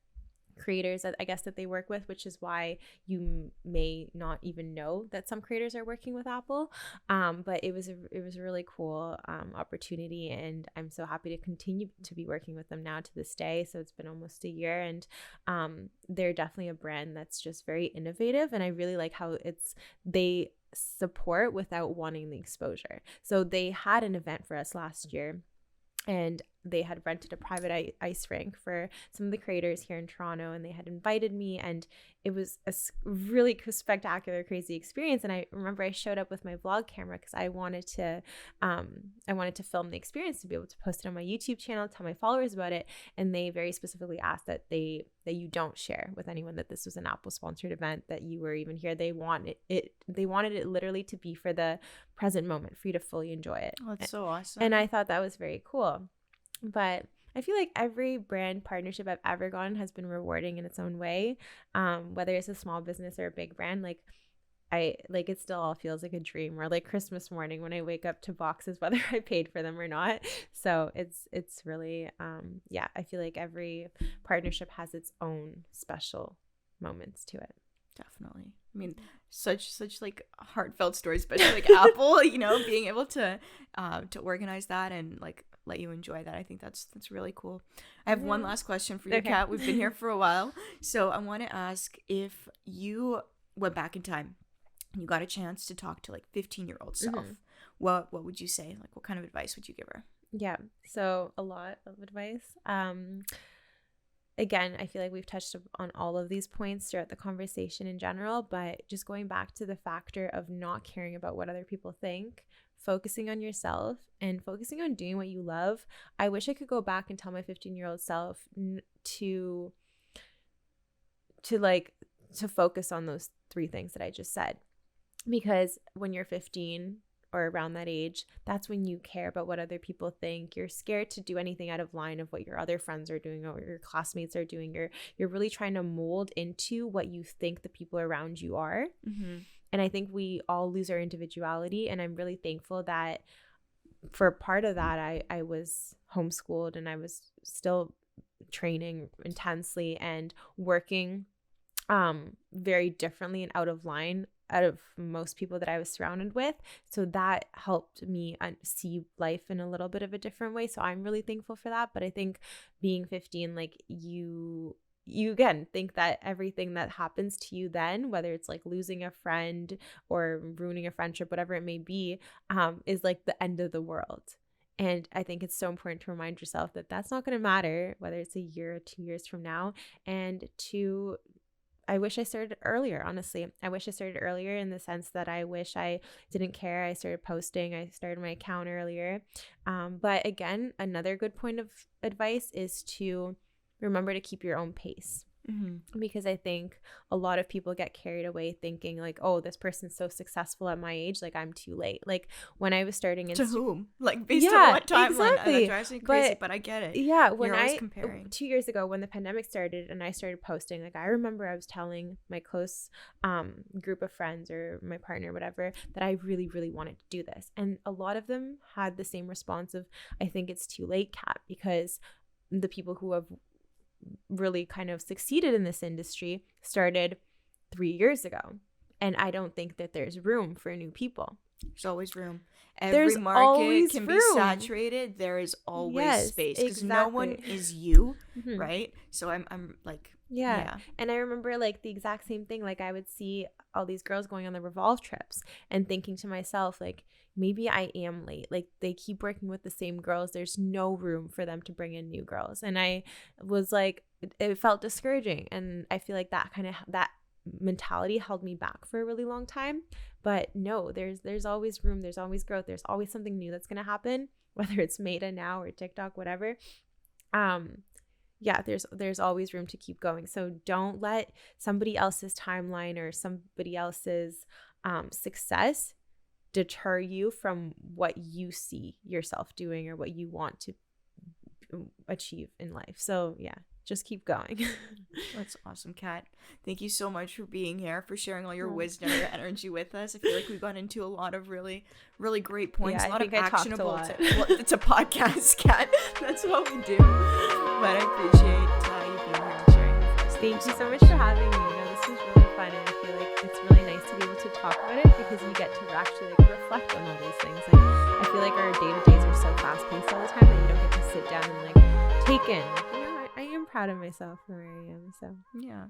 creators that I guess that they work with, which is why you may not even know that some creators are working with Apple. But it was a really cool opportunity, and I'm so happy to continue to be working with them now to this day. So it's been almost a year, and they're definitely a brand that's just very innovative, and I really like how they support without wanting the exposure. So they had an event for us last year, and they had rented a private ice rink for some of the creators here in Toronto, and they had invited me, and it was a really spectacular, crazy experience. And I remember I showed up with my vlog camera because I wanted to film the experience to be able to post it on my YouTube channel, tell my followers about it. And they very specifically asked that you don't share with anyone that this was an Apple sponsored event, that you were even here. They wanted it literally to be for the present moment, for you to fully enjoy it. Oh, that's so awesome. And I thought that was very cool. But I feel like every brand partnership I've ever gone has been rewarding in its own way, whether it's a small business or a big brand. Like it still all feels like a dream, or like Christmas morning when I wake up to boxes, whether I paid for them or not. So it's really I feel like every partnership has its own special moments to it. Definitely. I mean, such like heartfelt stories, especially like Apple, being able to organize that and like let you enjoy that. I think that's really cool. I have one last question for you, Okay. Kat. We've been here for a while. So I want to ask, if you went back in time and you got a chance to talk to like 15-year-old self, what would you say? Like, what kind of advice would you give her? Yeah. So a lot of advice. Again, I feel like we've touched on all of these points throughout the conversation in general, but just going back to the factor of not caring about what other people think, focusing on yourself and focusing on doing what you love. I wish I could go back and tell my 15-year-old self to focus on those 3 things that I just said. Because when you're 15 or around that age, that's when you care about what other people think. You're scared to do anything out of line of what your other friends are doing or your classmates are doing. You're really trying to mold into what you think the people around you are. Mm-hmm. And I think we all lose our individuality. And I'm really thankful that for part of that, I was homeschooled, and I was still training intensely and working very differently and out of line out of most people that I was surrounded with. So that helped me see life in a little bit of a different way. So I'm really thankful for that. But I think being 15, like you again think that everything that happens to you then, whether it's like losing a friend or ruining a friendship, whatever it may be, is like the end of the world. And I think it's so important to remind yourself that that's not going to matter, whether it's a year or 2 years from now. And I wish I started earlier, honestly. I wish I started earlier in the sense that I wish I didn't care. I started posting. I started my account earlier. But again, another good point of advice is to remember to keep your own pace. Mm-hmm. Because I think a lot of people get carried away thinking like, oh, this person's so successful at my age, like I'm too late. Like when I was starting to whom? Like based on what timeline? Exactly. That drives me crazy, but I get it. Yeah, when You're always comparing. 2 years ago when the pandemic started and I started posting, like I remember I was telling my close group of friends or my partner, whatever, that I really, really wanted to do this. And a lot of them had the same response of, I think it's too late, Kat, because the people who have really kind of succeeded in this industry started 3 years ago. And I don't think that there's room for new people. There's always room. Every market can be saturated. There is always space because no one is you, mm-hmm. right? So I'm like, yeah. And I remember like the exact same thing. Like I would see all these girls going on the Revolve trips and thinking to myself, like, maybe I am late. Like they keep working with the same girls. There's no room for them to bring in new girls. And I was like, it felt discouraging. And I feel like that mentality held me back for a really long time. But no, there's always room. There's always growth. There's always something new that's going to happen, whether it's Meta now or TikTok, whatever. There's always room to keep going. So don't let somebody else's timeline or somebody else's success deter you from what you see yourself doing or what you want to achieve in life. So yeah, just keep going. That's awesome, Kat. Thank you so much for being here, for sharing all your wisdom, your energy with us. I feel like we got into a lot of really, really great points. Yeah, a lot of actionable. It's a podcast, Kat. That's what we do. But I appreciate you being here and sharing with us. Thank you so much for having me. This was really fun, and I feel like it's really nice to be able to talk about it because you get to actually reflect on all these things. I feel like our day-to-days are so fast-paced all the time that you don't get to sit down and take in. I am proud of myself for where I am. So Yeah.